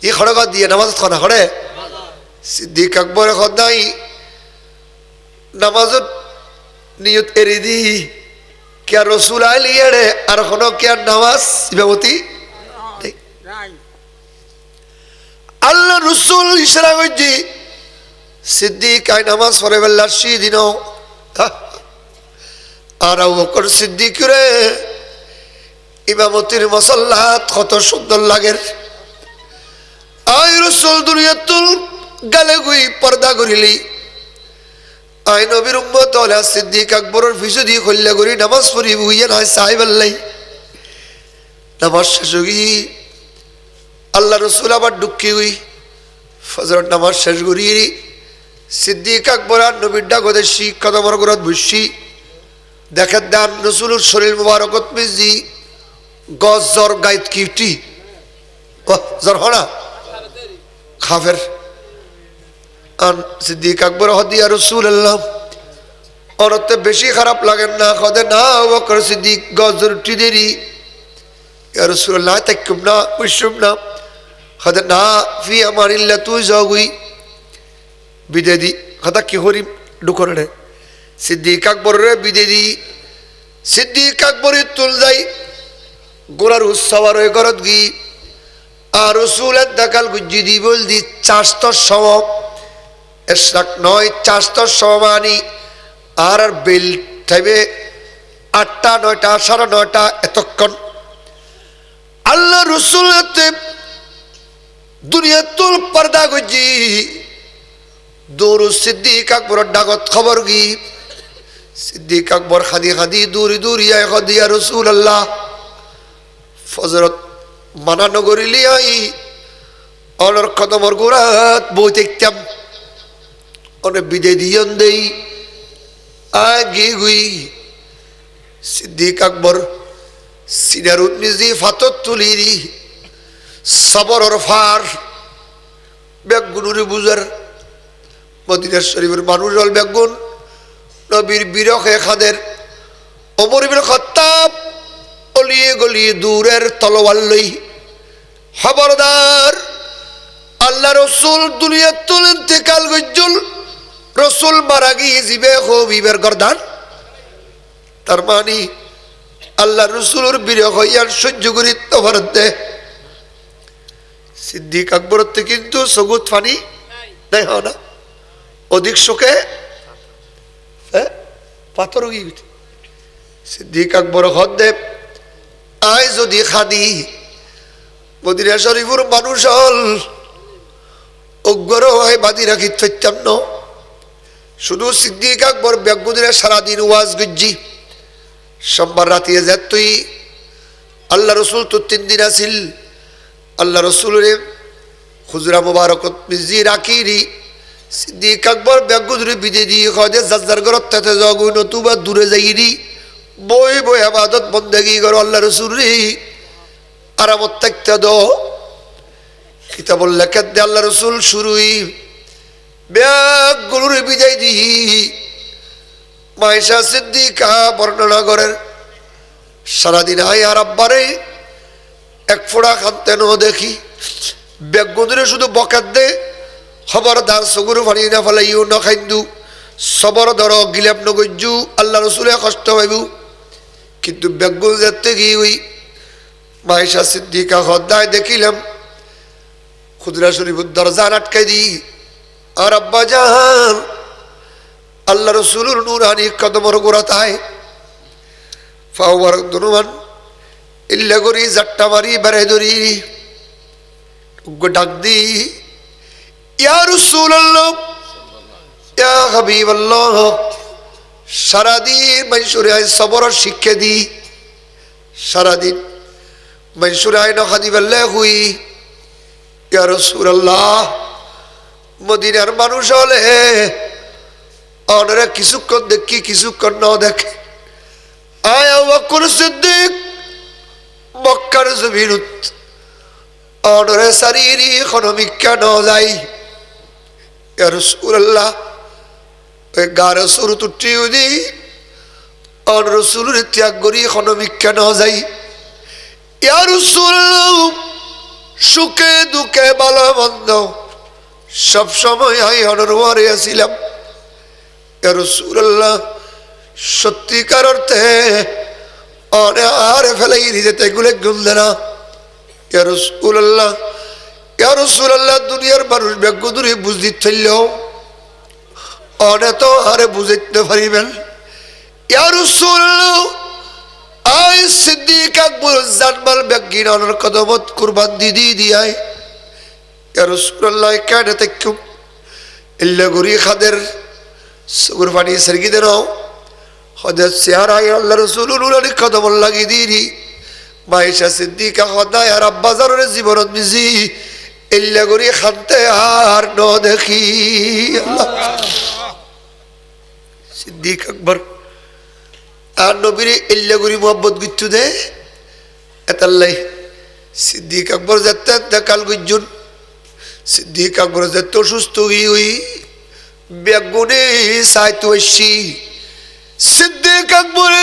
ই খড়গা দিয়ে নামাজ খানা খড়ে সিদ্দিক আকবর খদাই নামাজত নিয়ত এরি দি কে রসুল আলিয়ারে আর কোনো কে নামাজ ইমামতি আল্লাহ রসুল ইশরা কইজি সিদ্দিক আই নামাজ পড়ে বেলার সি দিন আর আবু বকর সিদ্দিক রে ইমামতির মুসাল্লাত কত সুন্দর লাগে। আই রসুল দুনিয়াতুল গালে গুই পর্দা করিলি আই নবীর উম্মত হলে সিদ্দিক আকবরের পিছু দিয়ে খল্লা করি নামাজ পড়ি বুঝিয়ে নাই সাহেব আল্লাহ নামাজ শেষ হই আল্লাহ রসুল আবার ডুক্কি হই ফজর নামাজ শেষ করি সিদ্দিক আকবর আর নবীর ডাক দেশি কদমর গোরত বসি দেখে দান রসুলের শরীর মুবারকত মিজি গজ জ্বর গাইত কিউটি জ্বর হনা খাফের আর সিদ্দিক আকবর হদিয়া রসুল্লাহ অনতে বেশি খারাপ লাগেন না খদে না বকর সিদ্দিক গজ জ্বর উঠি দেরি রসুল্লাহ তাইকুম না উইসুম না খদে না ফি আমারিল্লা তুই যাগুই বিদে দি খদা কি হরি ডুকরে সিদ্দিক আকবর রে বিদে দি সিদ্দিক আকবর তুল যাই গোড়ার উৎসবার হয়ে গরত গি আর রসুলের দেখাল গুজ্জি দি বল দি চাষতর সম এসরাক নয় চাষতর সমানি আর আর বেল থাইবে 8টা 9টা 9:30 এতক্ষণ আল্লাহ রসুল দুনিয়া তুল পর্দা গুজ্জি দৌড় সিদ্দিক আকবর ডাকত খবর গি সিদ্দিক আকবর খাদি খাদি দূরি দূরি আয় খদিয়া রসুল আল্লাহ ফজরত মানানো করিলি আই অনর কদমর গোড়াত বই দেখতাম অনেক বিদে দিয়ন দেই আগে গুই সিদ্দিক আকবর সিনারুদ নিজে ফাতত তুলিরি সবরর ফার ব্যাগুনুরে বুজার মদিনা শরীফের মানুষ হল ব্যাগুন নবীর বিরহে খাদের ওমর ইবনে খাত্তাব অলিয়ে গলিয়ে দূরের তলোয়ার লই খবরদার আল্লাহ রসুল দুনিয়ার তুল ইন্তেকাল গজ্জুল রসুল মারা গিয়ে জিবে হবিবের গর্দান তার মানে আল্লাহ রসুলের বিরহ হইয়ার সহ্য করি তোমার দে সিদ্দিক আকবর কিন্তু সগুত ফানি নাই হয় না অধিক শোকে পাথর গিয়ে সিদ্দিক আকবর হদ্দে আয় যদি খাদি মদিনা শরীফুর মানুষ হল অগ্র হয় বাদি রাখি থাকতাম ন শুধু সিদ্দিক আকবর ব্যাগুদিনে সারাদিন ওয়াজ গুজ্জি সোমবার রাতে যা তুই আল্লাহ রসুল তো 3 দিন আসিল আল্লাহ রসুলের খুজরা মুবারক মিজি রাখিরি সিদ্দিক আকবর ব্যাগুদিনে বিদে দিয়ে খদে যার ঘরত তাতে জগুই নতুবা দূরে যাইরি বই বই আবাদত বন্দেগি করো আল্লাহ রসুল রে আরামত থাকতে দো কিতাবুল লেখাত দে আল্লাহ রসুল শুরুই ব্যাগুলোর বিদায় দি মায়েশা সিদ্দিকা বর্ণনা করেন সারাদিন আয় আর আব্বারে এক ফোড়া খানতে ন দেখি ব্যাগুদরে শুধু বকাত দে খবরদার সগুরু ফানি না ফেলাইও ন খাইন্দু সবর ধর গিলাপ নগজ্জু আল্লাহ রসুলে কষ্ট পাইব কিন্তু ব্যাগুল যাতে গিয়ে ওই মায়েশা সিদ্দিকা হদ্দায় দেখিলাম খুদরা শরীফুর দরজা আটকাই দি আর আব্বা জান আল্লাহ রসুলুর নুরানি কদমর গোড়াতায় ফাওয়ার দুনুমান ইল্লা গরি জাট্টা মারি বেড়ে ধরি ডাক দি ইয়া রাসূলুল্লাহ ইয়া হাবিবাল্লাহ সারাদিন মনসুরে আয় সবর শিক্ষা দি সারাদিন মনসুরে আয় নখাদি বললে হুই ইয়া রাসূলুল্লাহ মদিনার মানুষ হলে অনরা কিছুক্ষণ দেখি কিছুক্ষণ ন দেখে আয় আবু বকর সিদ্দিক মক্কার জমিনত অনরে সারিরি খনমিকা ন যাই ইয়া রাসূলুল্লাহ ওই গার সুরত উঠিও দি অন রসুলের ত্যাগ করি খনমিকা ন যাই ইয়া রাসূলুল্লাহ সুখে দুঃখে ভালো মন্দ সব সময় আই অনরওয়ারে আসিলাম ইয়া রাসূলুল্লাহ সত্যিকার অর্থে আর ফেলাই নিজেতে গুলে গুলদে না ইয়া রাসূলুল্লাহ দুনিয়ার মানুষ বেগুদুরি বুঝদি থইলেও অনে তো আরে বুঝাইতে পারিবেন ইয়া রাসূলুল্লাহ আই সিদ্দিক আকবর জানমাল বেগিন অনর কদমত কুরবান দিদি দিয়ায় ইয়া রাসূলুল্লাহ কেন তেকুম ইল্লা গরি খাদের সুগুর পানি সরগি দেন হযরত সিহারা আল্লাহ রাসূলুল্লাহ কদম লাগি দিরি মায়েশা সিদ্দিকা খোদায় আর আব্বাজারের জীবনত মিজি ইল্লা গরি খানতে আর ন দেখি আল্লাহ সিদ্দিক আকবর আর নবীর ইল্লা গরি মোহাম্মত গুচ্ছু দে এতাল্লাই সিদ্দিক আকবর যেতে দেখাল গুজ্জুন সিদ্দিক আকবর যেতে অসুস্থ হই বেগুনে সাইতো এসি সিদ্দিক আকবর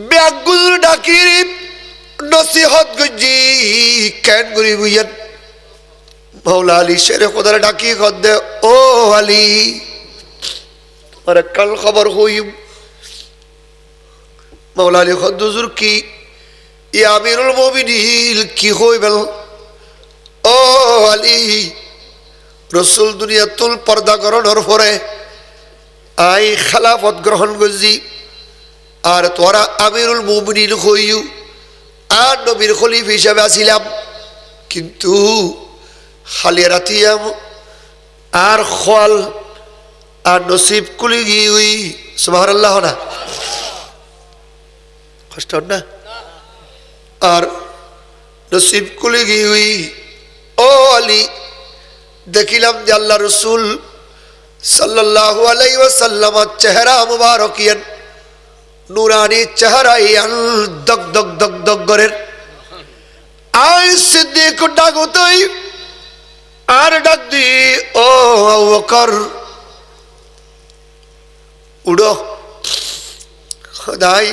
বেগুন ডাকি নসিহত গুজি কেন করি বুঝেন মৌলা আলী শেরে খোদার ডাকি খদ ও আলী তোমার কাল খবর হই মৌলা আলী খদ হুজুর কি ইয়া আমিরুল মুমিনিন কি হইবেল ও আলী রসুল দুনিয়াতুল পর্দা গ্রহণের পরে আই খেলাফত গ্রহণ করছি আর তোরা আমিরুল মুমিনিন হইউ আর নবীর খলিফা হিসাবে আসিলাম কিন্তু খালি রাতিয়াম আর খল আর নসিব কুলি গিয়ে সুবহানাল্লাহ না কষ্ট না আর নসিব খুলে গিয়ে ও আলী দেখিলাম যে আল্লাহ রসুল সাল্লাল্লাহু আলাইহি ওয়াসাল্লামের চেহারা মুবারক ইয়ান নুরানি চেহারা ইয়ান দগ দগ দগ দগ করে আই সিদ্দিক ডাকতই আর ডাক দি ও আবু বকর উড়ো খোদাই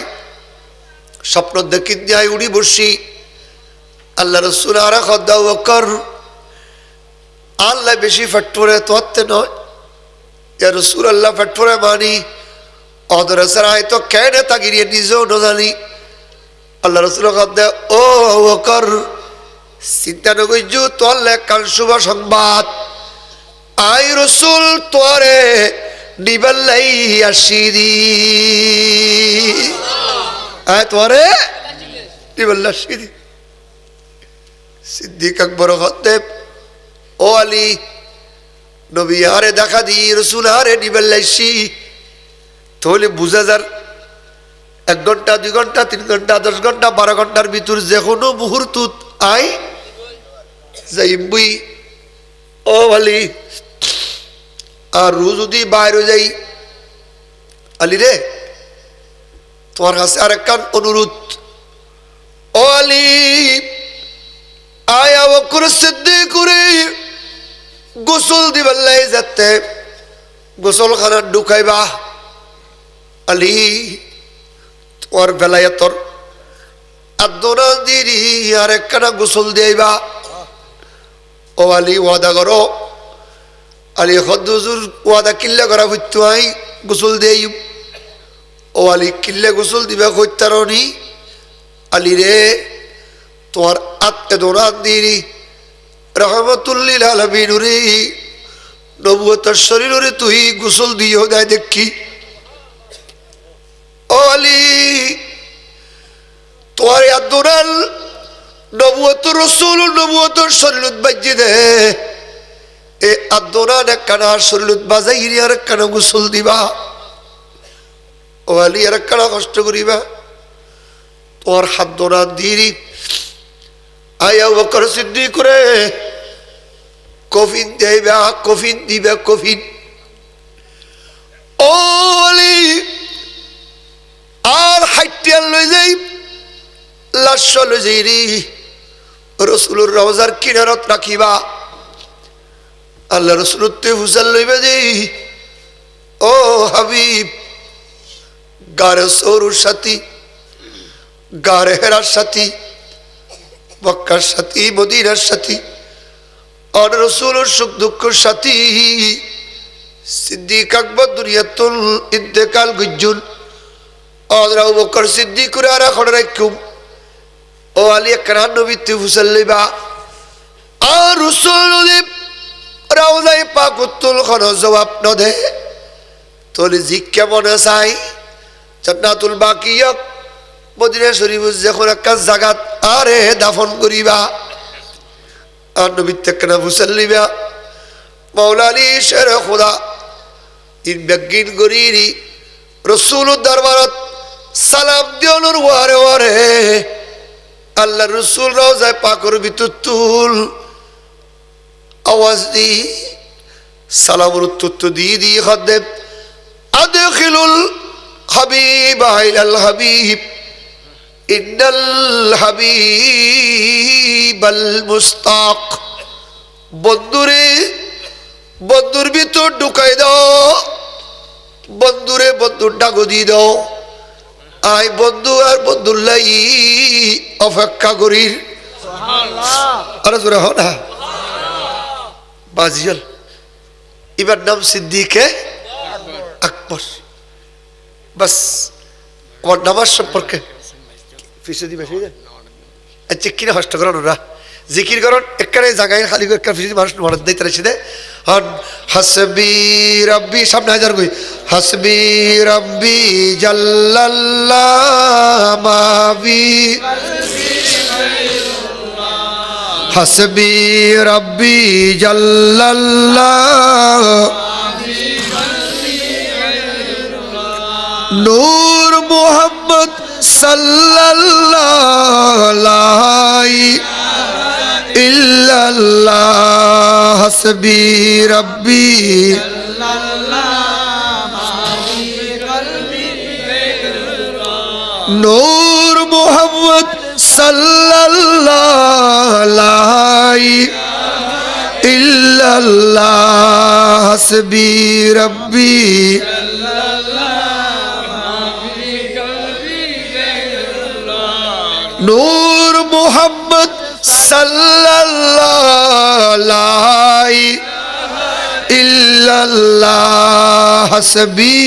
স্বপ্ন দেখি যাই উড়ি বসি আল্লাহ রসুল আর খদ্দা আবু বকর আল্লাহ বেশি ফটফরে তোতে নয় ইয়া রসুল আল্লাহ ফটফরে মানি অদরে সরাই তো কেনে তাগিরিয়ে নিজেও ন জানি আল্লাহ রসুল খদ্দা ও আবু বকর চিন্তা নগৈজু তোয়াল্লে কাল শুভ সংবাদ আই রসুল তোয়ারে নিবাল্লাই আসিদি আয় তোয়ারে নিবাল্লা আসিদি সিদ্দিক আকবর খদ্দে ও আলী নবী আরে দেখা দি রসুল আরে নিবাল্লাইছি তাহলে বুঝা যার 1 ঘন্টা 2 ঘন্টা 3 ঘন্টা 10 ঘন্টা 12 ঘন্টার ভিতর যে কোনো মুহূর্ত আই যাইবই ও আলী আর রোজ যদি বাইরে যাই আলী রে তোমার কাছে আর একখান অনুরোধ ও আলী আয় আবু বকর সিদ্দিক করে গোসল দিবাল্লাই যাতে গোসলখানা ঢুকাইবা আলী তোমার বেলায়তর আদনা দিরি আর একখানা গোসল দিয়াইবা ও আলী ওয়াদা করো আলী হদ্দুজুর ওয়াদা কিল্লা করা হইতো আই গোসল দেই ও আলী কিল্লে গোসল দিবা হইতারনি আলী রে তোমার আত্মে দোরান দিরি রহমতুল্লিল আলামিন রে নবুয়তের শরীর রে তুই গোসল দিও দেয় দেখি ও আলী তোমার আদোরাল নবুয়ত রসুল নবুয়ত শরীরত বাজি দে এ আদোরান একখানা শরীরত বাজাই আর একখানা গোসল দিবা ও আলী আর একখানা কষ্ট করিবা তোমার হাত দোরান দিরি আয়া আবু বকর সিদ্দিক করে কফিন দেবা কফিন দিবা কফিন ও আলী আর হাইটিয়াল লই যাই লাশ লই যাই রে রসুলের রওজার কিনারত রাখিবা আল্লাহ রসুলের তে হুজাল লইবা দেই ও হাবিব গারে সৌরুর সাথী গারে হেরার সাথী মক্কার সাথী মদিনার সাথী আর রসুলের সুখ দুঃখের সাথী সিদ্দিক আকবর দুনিয়াতুল ইন্তেকাল গুজ্জুল আবু বকর সিদ্দিক করে আর এখন রাখুম ও আলী একরান নবীতে হুসাল্লিবা আর রসুল রাউজাই পাকুতুল খন জবাব ন দে তোলে জিক কেমন চাই জান্নাতুল বাকিয়ক মদিনা শরীফ যখন একটা জাগাত আরে দাফন করিবা আর নবীতে কেন হুসাল্লিবা মাওলা আলী শের খোদা ইন বেগিন গরিরি রসুল দরবারত সালাম দিওনুর ওয়ারে ওয়ারে আল্লাহ রসুল রওজায় পাকর ভিতর তুল আওয়াজ দি সালামের উত্তর দিয়ে দিয়ে খদ্দেব আদখিলুল হাবিব আইলাল হাবিব ইন্নাল হাবিবাল মুস্তাক বন্ধুরে বন্ধুর ভিতর ঢুকাই দাও বন্ধুরে বন্ধুর ডাকো দিয়ে দাও আই বন্ধু আর বন্ধুল্লাই অপেক্ষা করির আরে জোরে হ না বাজিয়াল এবার নাম সিদ্দিকে আকবর বাস আমার নামাজ সম্পর্কে ফিসদি বেশি আচ্ছা কিনা হস্ত করেন ওরা জিকির করেন একখানে জায়গায় খালি একটা ফিসদি মানুষ মনে দেয় তারা সেদে হন হাসবি রব্বি সামনে হাজার কই হাসবি রব্বি জাল্লাল্লাহ মাবি হাসবি রব্বি জাল্লাল্লাহ নূর মুহাম্মদ সাল্লাল্লাহু লা ইল্লাল্লাহ হাসবি রাব্বি নূর মুহাম্মদ সাল্লাল্লাহু লা ইল্লাল্লাহ হাসবি রাব্বি নূর মুহাম্মদ সাল্লাল্লাহু লা ইল্লাল্লাহ হাসবি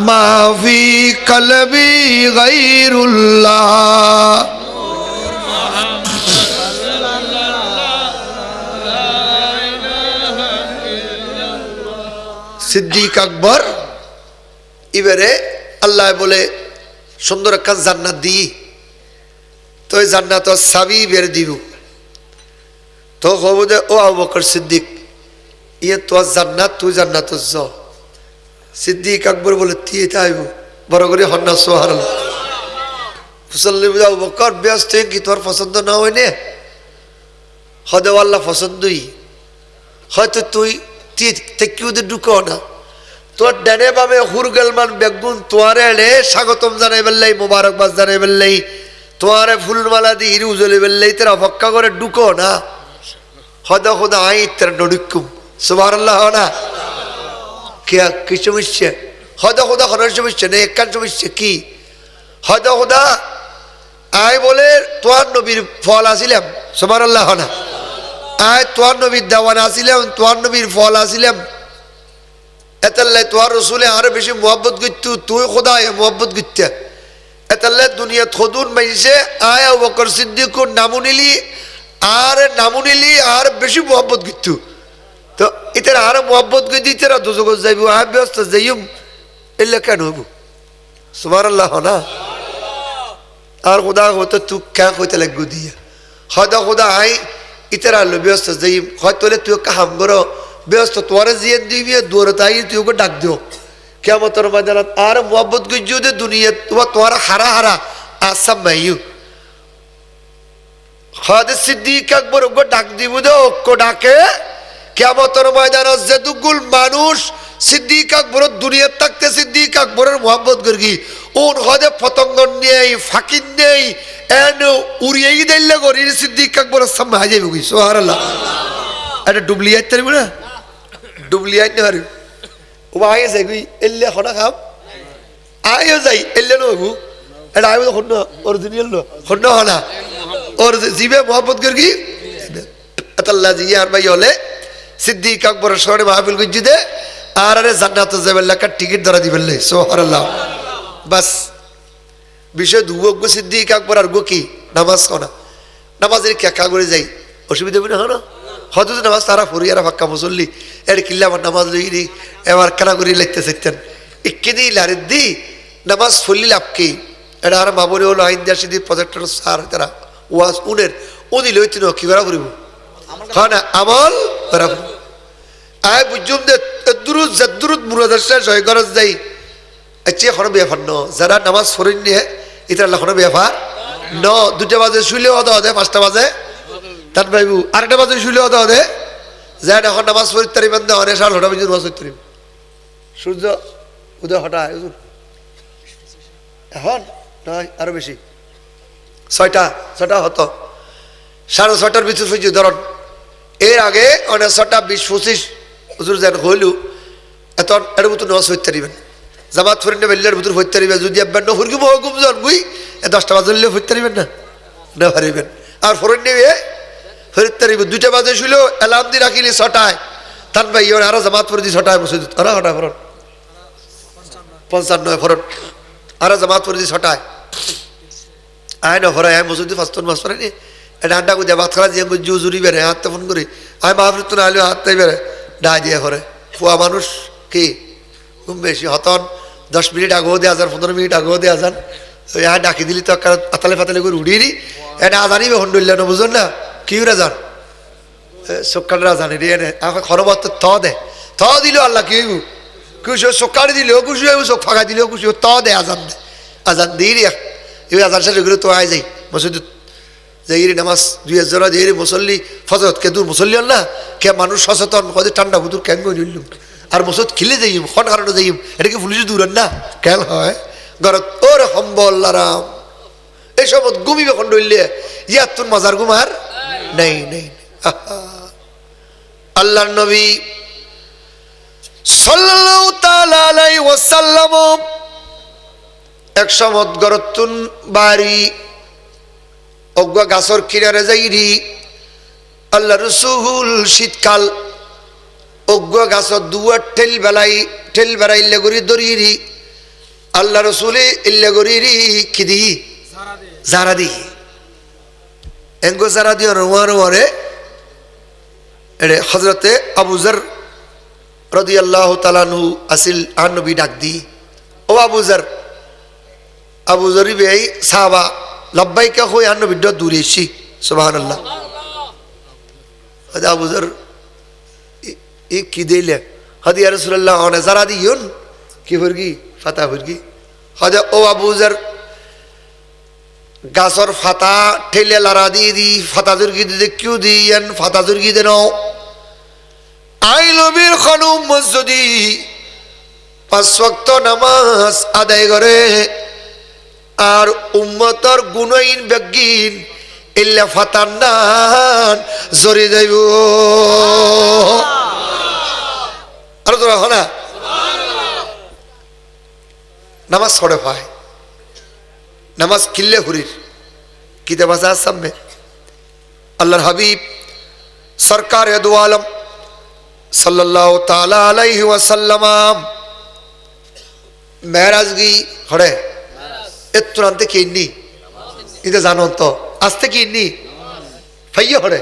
মা ফি কলবি গায়রুল্লাহ সিদ্দিক আকবর এবারে আল্লাহ বলে সুন্দর একটা জান্নাত দিই তো এই জান্নাত চাবি বের দিব তো হব যে ও আবু বকর সিদ্দিক ইয়ে তোর জান্নাত তুই জান্নাত য সিদ্দিক আকবর বলে তুই এটা আইব বড় করে হন্না সুবহানাল্লাহ মুসল্লি বুঝা আবু বকর ব্যস্ত কি তোর পছন্দ না হয় না হদে আল্লাহ পছন্দই হয়তো তুই কেউ ঢুকো না তোর ডানে বামে হুরগেলমান বেগুন তোয়ারে এলে স্বাগতম জানাই বেললাই মোবারকবাদ জানাই বেললাই তোয়ারে ফুলমালা দিয়ে হিরু জ্বলে বেললাই তোরা অপেক্ষা করে ঢুকো না হদা হদা আই তোর নডুকুম সুবহানাল্লাহ না কি সমস্যা হদা হদা হরার সমস্যা নেই একখান সমস্যা কি হদা হদা আয় বলে তোয়ার নবীর ফল আসিলাম সুবহানাল্লাহ না আয় তোয়ার নবীর দেওয়ান আসিলাম তোয়ার নবীর ফল আসিলাম এতাল্লাই তোয়ার রসুলে আরো বেশি মোহাব্বত করতু তুই খোদা মোহাব্বত করতে এতাল্লাই দুনিয়া থদুন মাইছে আয় আবু বকর সিদ্দিক নামুনিলি আর বেশি মোহাব্বত করতু তো এটার আরো মোহাব্বত করে দিতে দুজগ যাইব আয় ব্যস্ত যাইম এলে কেন হইব সুবহানাল্লাহ না আর খোদা হতো তুই ক্যা কইতে লাগবো দিয়া হয়তো খোদা আই ইতারা হলো ব্যস্ত যাইম হয়তো তুই কাহাম করো ব্যস্ত তোরে জিয়ে দিবি দূরে তাই তুই ওকে ডাক দিও কিয়ামতের ময়দানত আর মোহাব্বত গুজিও দে দুনিয়া তোর হারা হারা আসাম মাইয়ু হয়তো সিদ্দিক আকবর ওকে ডাক দিব দে ওকে ডাকে কিয়ামতের ময়দানত যেতুকুল মানুষ সিদ্দিক আকবর দুনিয়া থাকতে সিদ্দিক আকবরের মোহাব্বত করি ওর হদে পতঙ্গ নেই ফাকির নেই এন উড়িয়েই দিলে করি সিদ্দিক আকবরের সামনে হাজাই বকি সুবহানাল্লাহ এটা ডুবলি আইতে পারবি না ডুবলি আইতে পারবি ও আগে যাই গুই এলে খনা খাম আয়ও যাই এলে নবু এটা আইব খন্ন অরিজিনাল নো খন্ন হনা ওর জিবে মোহাব্বত করি আল্লাহ জি আর ভাই হলে সিদ্দিক আকবরের শহরে মাহফিল গুজি দে আর আরে জান্নাত যাবে লেখা টিকিট ধরা দিবেন লে সুবহানাল্লাহ বাস বিষয় দুগো সিদ্দিক আকবর আর গো কি নামাজ কনা নামাজের কেকা করে যাই অসুবিধা হবে না হলো হয়তো নামাজ তারা ফরিয়ারা ফাক্কা মুসল্লি এর কিল্লা আমার নামাজ লইনি এবার কেনা করে লিখতে শিখতেন ইকেদি লারিদ দি নামাজ ফুললি লাভকি এটা আর মামুরি হলো আইন দিয়া সিদ্ধি প্রজেক্টর সার তারা ওয়াজ উনের উনি লইতেন কি করা ফুরিব হয় না আমল করা ফুরিব আয় বুঝুম দে দুরুদ জাদুরুদ মুরাদাসা জয় গরজ যাই আচ্ছা এখনো বেফার ন যারা নামাজ ফরিন নিয়ে এটা এখনো বেফার ন 2টা বাজে শুইলেও অদা দে 5টা বাজে তার ভাইবু 8টা বাজে শুইলেও অদা দে যাই এখন নামাজ পড়তে পারিবেন না অনেক সাল হঠাৎ নামাজ পড়তে পারিব সূর্য উদয় হঠাৎ এখন নয় আরো বেশি 6টা হতো 6:30টার ভিতর হয়েছে ধরুন এর আগে অনেক 6টা 20-25 হুজুর যেন হইলু এত এর মতো নামাজ পড়তে পারিবেন জামাত ফরিন বেল্লার ভিতর পড়তে পারিবে যদি একবার ন হুরগি মহকুম জন গুই 10টা বাজে পড়তে পারিবেন না না পারিবেন আর ফরিন নেবে ফরিতে পারিব 2টা বাজে শুইল অ্যালার্ম দিয়ে রাখিলি 6টায় তান ভাই ওর আরো জামাত পড়ে দি 6টায় বসে দিত আরো 6টায় ফরন 55 ফরন আরো জামাত পড়ে দি 6টায় আয় না ফরায় মসজিদে ফাস্তন মাস পড়ে নি এটা আন্ডা কো দেবাত খালা যে জুজুরি বেরে হাত ফোন করি আয় মাহফিল তো না আইলো হাত তাই বেরে ডা দিয়ে করে ফুয়া মানুষ কি খুব বেশি হতন 10 মিনিট আগেও দেওয়া যান 15 মিনিট আগেও দেওয়া যান হ্যাঁ ডাকি দিলি তো আতালে ফাতালে করে উড়িয়ে এটা আজানিবে হন্ডুল্লা না বুঝুন না কি ওরা যান সকালরা জানি রে এখন খরবত থ দে থ দিল আল্লাহ কি হইব কিছু চোখাড়ি দিলেও খুশি হয়ে চোখ ফাঁকা দিলেও খুশি ত দে আজান দিই রে এবার আজান শেষ করে তো আয় যাই মসজিদ যাইরি নামাজ 2000 যাইরি মুসল্লি ফজরত কে দূর মুসল্লি হল না কে মানুষ সচেতন কদে ঠান্ডা বুতুর কেন নিলুম আর মসজিদ খিলে যাইম খন কারণে যাইম এটা কি পুলিশ দূর না কেন হয় ঘরত ওর হম্বল্লারাম এই সব ঘুমিবে খন ডইলে ইয়ার তোর মজার ঘুমার নেই নেই আল্লাহর নবী সাল্লাল্লাহু তাআলা আলাইহি ওয়াসাল্লাম এক সমত গরতুন বাড়ি অজ্ঞা গাছর কিনারে যাইরি আল্লাহ রসুল শীতকাল অজ্ঞা গাছর দুয়ার ঠেল বেড়াইলে গড়ি দরিরি আল্লাহ রসুলে ইল্লে গড়িরি কি দি জারা দি এঙ্গো জারা দিয়ে রোয়ারে এড়ে হজরতে আবু যর রাদিয়াল্লাহু তাআলা আনহু আসিল আর নবী ডাক দি ও আবু যর বেই সাহাবা লব্বাইকা হই আর নবী দূরে এসি সুবহানাল্লাহ আবু যর ই কি দিলে হদি ইয়া রাসূলুল্লাহ অনে জারা দিয়ুন কি হরগি ফাতা হরগি হদে ও আবু যর গাছর ফাতা ঠেলে লারা দি ফাতা জুরগি দিতে কিউ দিয়েন ফাতা জুরগি দেন আই নবীর খানুম মসজিদি 5 ওয়াক্ত নামাজ আদায় করে আর উম্মতর গুনাইন বেগিন ইল্লা ফাতান্নান জরি যাইব আর তোরা হনা নামাজ ছড়ে ভাই নামাজ কিল্লে হুরির কিতাব আছে সামনে আল্লাহর হাবিব সরকার দু আলম সাল্লাল্লাহু তাআলা আলাইহি ওয়াসাল্লাম মেরাজ গি হড়ে এতুরান্তে কি নি এটা জানো তো আস্তে কি নি ফাইয়া হড়ে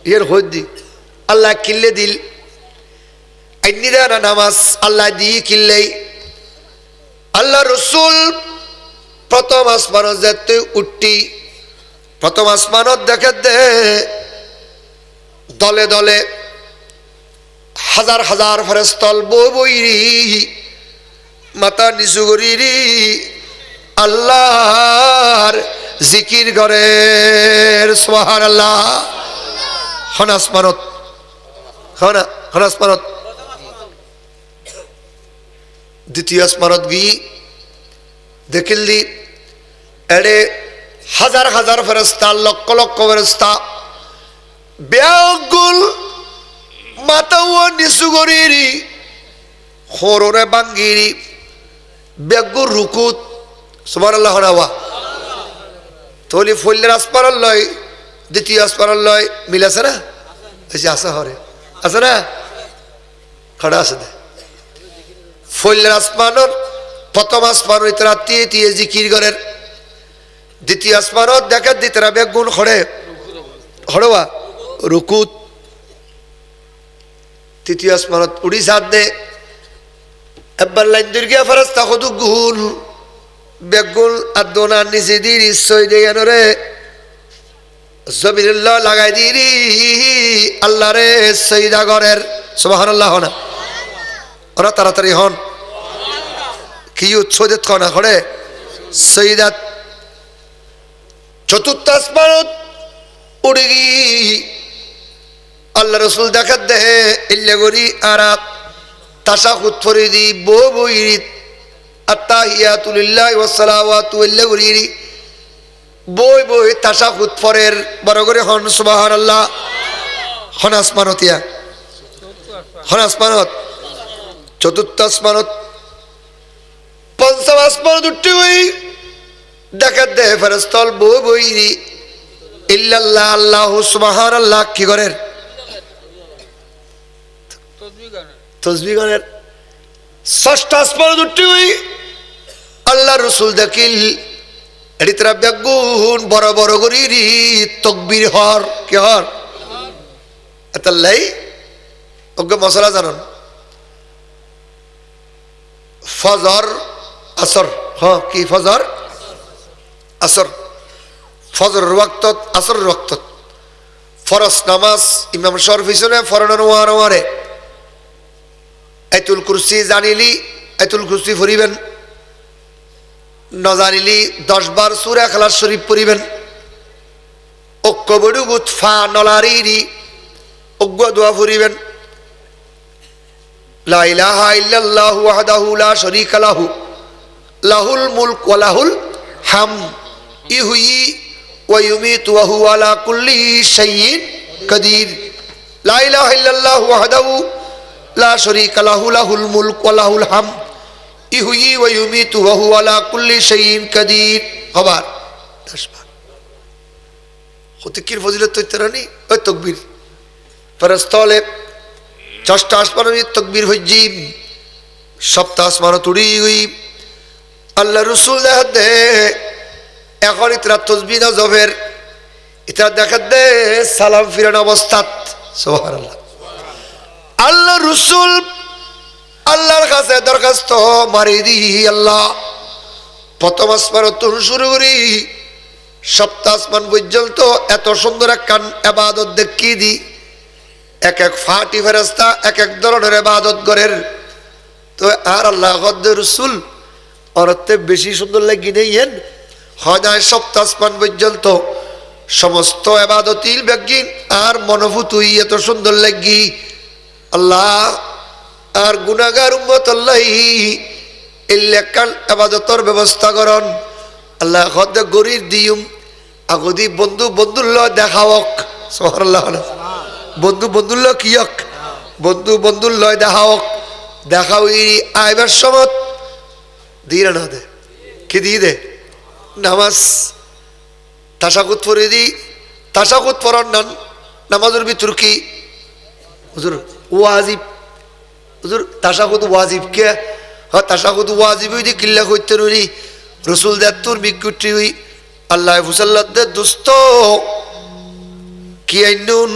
এর হদ্দি আল্লাহ কিল্লে দিল আইনিরা নামাজ আল্লাহ দি কিল্লে আল্লাহ রসুল প্রথম আসমানত যেতে উঠি প্রথম আসমানত দেখে দে দলে দলে হাজার হাজার ফেরেশতা বইরি মাথা নিচু করিরি আল্লাহর জিকির গরের সুবহানাল্লাহ হন আসমানত হন আসমানত দ্বিতীয় আসমানত গি দেখিলি এড়ে হাজার হাজার ফেরেশতা লক্ষ লক্ষ ফেরেশতা ব্যাগুল মাথাও নিচু করিরি খোরে বাঙ্গিরি ব্যাগুর রুকুত সুবহানাল্লাহ নাওয়া তলি ফল্লের আসপারাল লয় দ্বিতীয় আসপারাল লয় মিল আছে না এসে আসা হরে আছে না খড়া আছে দে ফল্লের আসমানর প্রথম আসমান ইতরা তিয়ে জিকির করেন দ্বিতীয় আসমানত দেখা দিতরা বেগুন খড়ে হড়বা রুকুত তৃতীয় আসমানত উড়ি সাথ দে একবার লাইন দুর্গিয়া ফেরেশতা কত গুল বেগুন আদোনা নিচে দি নিশ্চয় দিয়ে রে জমিনুল্লাহ লাগাই দিরি আল্লাহ রে সৈদা গরের সুবহানাল্লাহ না ওরা তাড়াতাড়ি হন কি উচ্ছদেত কনা করে সৈদাত চতুর্থ আসমানত উড়ে গি আল্লাহ রসুল দেখাত দে ইল্লে গরি আরাত তাশাহুদ ফরিদি বইরি আত্তাহিয়াতু লিল্লাহি ওয়াস সালাওয়াতু ইল্লে গরি বই তাশাহুদ ফরের বড় করে হন সুবহানাল্লাহ হন আসমানতিয়া হন আসমানত চতুর্থ আসমানত পঞ্চম আসমানত উঠতে হই দেখাত দে ফেরেশতা বইরি ইল্লাল্লাহ আল্লাহু সুবহানাল্লাহ কি করেন তসবিহ গানের ষষ্ঠ আসমানত উঠতে হই আল্লাহ রসুল দেখিল এডিতরা বেগুন বড় বড় করিরি তকবীর হর কি হর এতাল্লাই ওকে মশলা জানান ফজর আসর হ্যাঁ কি ফজর আসর ফজর ওয়াক্তত আসর ওয়াক্তত ফরজ নামাজ ইমাম শরফ হিসেবে ফরনার ওয়ারে আয়াতুল কুরসি জানিলি আয়াতুল কুরসি পড়িবেন, নজানিলি 10 বার সূরা ইখলাস শরীফ পড়িবেন। অক্কবড়ুগুত ফা নলারিরি অজ্ঞ দোয়া পড়িবেন। লা ইলাহা ইল্লাল্লাহু ওয়াহদাহু লা শারীকা লাহু লাহুল মুলক ওয়া লাহুল হামদ ইহয়ি ওয়া ইউমীতু ওয়া হুয়া আলা কুল্লি শাইইন কাদির। লা ইলাহা ইল্লাল্লাহু ওয়াহদাহু লা শারীকা লাহু লাহুল মুলক ওয়া লাহুল হামদ ইহয়ি ওয়া ইউমীতু ওয়া হুয়া আলা কুল্লি শাইইন কাদির। আবার 10 বার। হতিকির ফজিলত তৈতরানি ওই তাকবীর ফেরেশতালে 6টা আসমানে তাকবীর হইজি, 7টা আসমান তুড়ি হই আল্লাহ রসুল দেখা দে। এখন ইতরা তসবিহ না জবের ইতরা দেখা দে সালাম ফিরান অবস্থাত। সুবহানাল্লাহ। আল্লাহ রসুল আল্লাহর কাছে দরখাস্ত মারি দি, আল্লাহ প্রথম আসমান তুন শুরু করি 7টা আসমান পর্যন্ত এত সুন্দর একখান ইবাদত দেখিয়ে দি। এক এক ফাটি ফেরেশতা এক এক ধরনের ইবাদত করেন। তো আর আল্লাহ রসুল অরতে বেশি সুন্দর লাগি নেইয়েন হয় না 7টা আসমান পর্যন্ত সমস্ত ইবাদতিল বেগিন আর মনোভূতুই এত সুন্দর লাগি। আল্লাহ আর গুনাহগার উম্মত আল্লাহ এই লেখান ইবাদতের ব্যবস্থা করন। আল্লাহ হদ্দে গরির দিউম আগদি বন্ধু বন্ধুল্ল দেখাওক। সুবহানাল্লাহ। বন্ধু বন্ধুল্ল কিয়ক বন্ধু বন্ধুল্ল দেখাওক। দেখাও আইবার সমত দিয়ে না দে কি দিয়ে দে নামাজ তাশাহুদ পড়ে দি। তাশাহুদ পড়ার নান নামাজের ভিতর কি হুজুর ওয়াজিব। হুজুর তাশাহুদ ওয়াজিব কে? হ্যাঁ তাশাহুদ ওয়াজিব হই দি কিল্লা কইতে নরি রসুল দে তোর বিকুটি হই আল্লাহ ফুসাল্লাহ দে দোস্ত কি আইনুন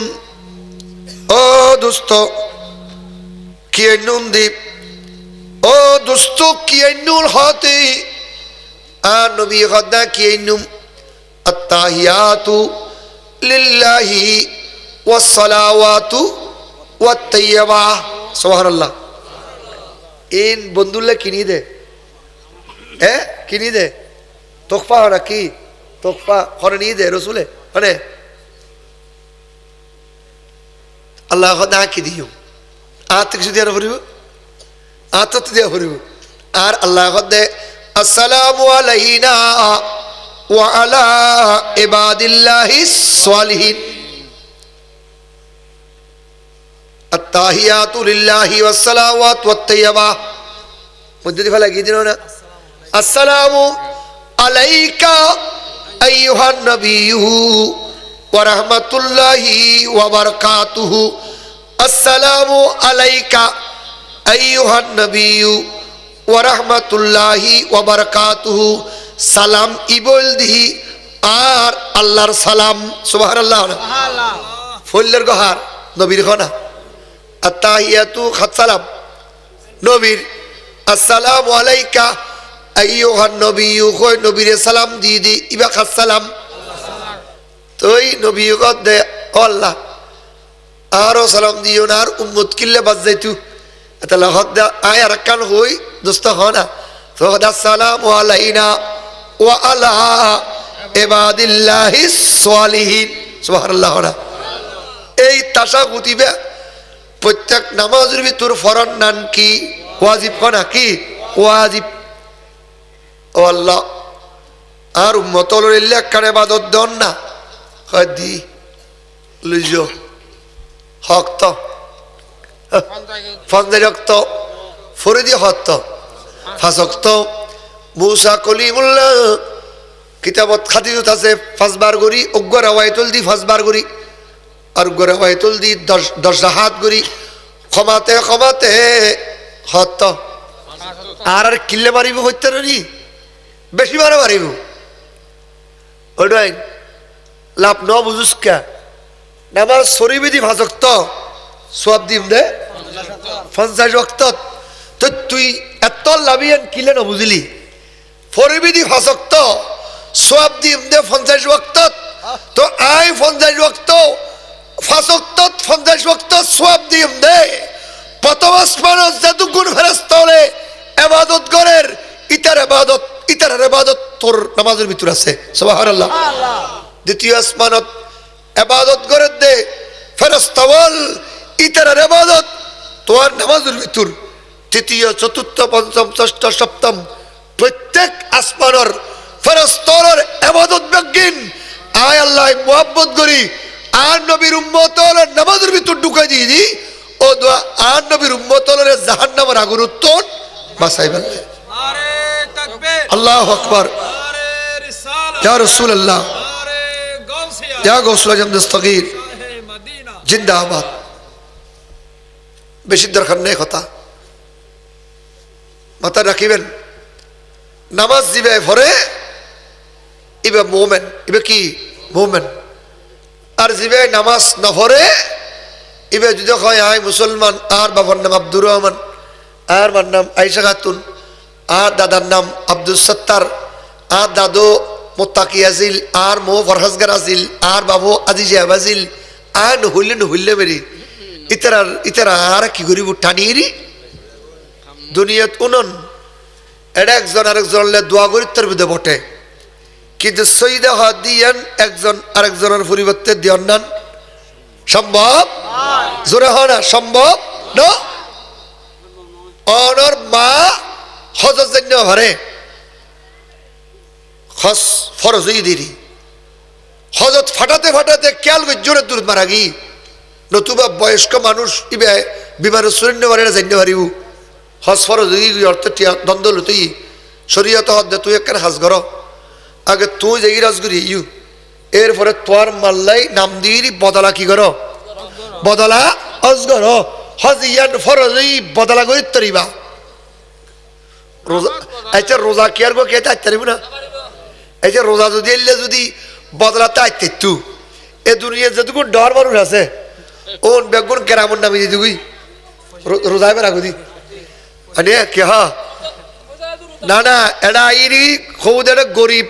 ও দোস্ত কি আইনুন দীপ ও দোস্ত কি আইনুল হতে আর নবী খদা কি আইনুম আত্তাহিয়াতু লিল্লাহি ওয়াস সালাওয়াতু ওয়াত তাইয়্যিবা। সুবহানাল্লাহ। ইন বন্ধুল্লাহ কিনি দে কিনি দে তোহফা হরা কি তোহফা হরে নিয়ে দে রসুলে হরে আল্লাহ খদা কি দিও আত কিছু দিয়া করিব আত দিয়া করিব। আর আল্লাহ খদে আসসালামু আলাইনা ওয়া আলা ইবাদিল্লাহিস সালিহিন আত্তাহিয়াতু লিল্লাহি ওয়াস সালাওয়াতু ওয়াত তাইয়্যিবা। মধ্যে ফেলা কি দিন না আসসালামু আলাইকা আইয়ুহান নাবিয়্যু ওয়া রাহমাতুল্লাহি ওয়া বারাকাতুহু। আসসালামু আলাইকা আইয়ুহান নাবিয়্যু ওয়া রাহমাতুল্লাহি ওয়া বারাকাতুহু। সালাম ইবল দিহি আর আল্লাহর সালাম। সুবহানাল্লাহ। ফল্লের গহার নবীর খনা আত্তাহিয়াতু খাত সালাম নবীর। আসসালামু আলাইকা আইয়ুহান নবিয়্যু কই নবীরে সালাম দি দি ইবা খাত সালাম। তোই নবী কত দে আল্লাহ আরো সালাম দিও না আর উম্মত কিল্লে বাজ যাইতু তাহলে হক দে আয় আর কান হই দোস্ত হনা তো আসসালামু আলাইনা ওয়া আলা ইবাদিল্লাহিস সালিহিন। সুবহানাল্লাহ। এই তাশাহুদ ইবা প্রত্যেক নামাজের ভিতর ফরজ নান কি ওয়াজিব কোনা কি ওয়াজিব। ও আল্লাহ আর উম্মতর ইল্লাকার ইবাদত দন না দি লইজো হক তো ফন্দে রক্ত ফরিদি হত ফাসক্ত মুসা কলিমুল্লাহ কিতাবত খাদিজত আছে 5 বার করি অগ্গর আওয়াইতুল দি 5 বার করি আর অগ্গর আওয়াইতুল দি 10 হাত করি ক্ষমাতে ক্ষমাতে হত আর আর কিল্লে মারিব হইতে নি বেশি মারা মারিব ওটাই লাভ ন বুঝুসকা নামাজ শরীবিধি ভাজক্ত সব দিম দে 50 ওয়াক্ত তো তুই এত লাভিয়ান কিলে ন বুঝলি ফরিবিধি ভাজক্ত সব দিম দে 50 ওয়াক্ত তো আই 50 ওয়াক্ত ফাসক্ত 50 ওয়াক্ত সব দিম দে প্রথম আসমানত যতগুণ ফেরেশতা হলে ইবাদত করের ইতার ইবাদত তোর নামাজের ভিতর আছে সুবহানাল্লাহ। দ্বিতীয় আসমানত ইবাদত করে দে ফেরেশতা বল ইতার ইবাদত তোর নামাজের ভিতর। তৃতীয় চতুর্থ পঞ্চম ষষ্ঠ সপ্তম প্রত্যেক আসমানের ফেরেশতার ইবাদত বেগিন আয় আল্লাহ মুহাব্বত করি আর নবীর উম্মত হলো নামাজের ভিতর ঢুকাই দিই ও দোয়া আর নবীর উম্মত হলো জাহান্নামের আগুন উত্তর বাঁচাই ফেললে। নারে তাকবীর, আল্লাহু আকবার, নারে রিসালাত, ইয়া রাসূলুল্লাহ, নারে গাউসিয়া, ইয়া গাউসুল আজম দস্তগীর শাহে মদিনা। জিন্দাবাদ। বেশি দরকার নেই কথা, মাথায় রাখিবেন। নামাজ দিবে ভরে ইবে মোমেন, ইবে কি মোমেন। আর জিবে নামাজ না ভরে ইবে যদি হয় আয় মুসলমান, আর বাবার নাম আব্দুর রহমান, আর মার নাম আয়েশা খাতুন, আর দাদার নাম আব্দুল সত্তার, আর দাদু মোত্তাকি আজিল, আর মো ফরহাজগার আজিল, আর বাবু আজিজে আবাজিল, আর নহল্লে মেরি ইতারা আর কি করিব টানিয়ে দুনিয়াত উনন। এটা একজন আরেকজন দোয়া করি তার বিধে বটে, কিন্তু সৈদা হাত দিয়েন একজন আরেকজনের পরিবর্তে দিয়ন নান সম্ভব জোরে হয় না, সম্ভব না। অনর মা হজর জন্য হারে হজ ফরজ দিদি হজত ফাটাতে ফাটাতে খেয়াল করে জোরে দূর মারা গি নতুবা বয়স্ক মানুষ ইবে বিমানে সুরেন্দ্র মারে জান্য হারিব হজ ফরজ অর্থ দ্বন্দ্ব লুতুই শরীয়ত হদ দে তুই একখানে হাজ ঘর আগে তুই যাই রাজগুরি ইউ এরপরে তোর মাল্লাই নাম দিয়ে বদলা কি করো বদলা অজগর হজ ইয়ান ফরজ বদলা করি তরিবা রোজা। আচ্ছা রোজা কি আর গো কে তারিব না। এই যে রোজা যদি এলে যদি বদলাতে আইতে তু এ দুনিয়া যতক্ষণ ডর মানুষ আছে ওন বেগুন কেরামন নামি দিদি গুই রোজায় বেড়া গুদি কে হা না না এটা আইরি খৌদ গরিব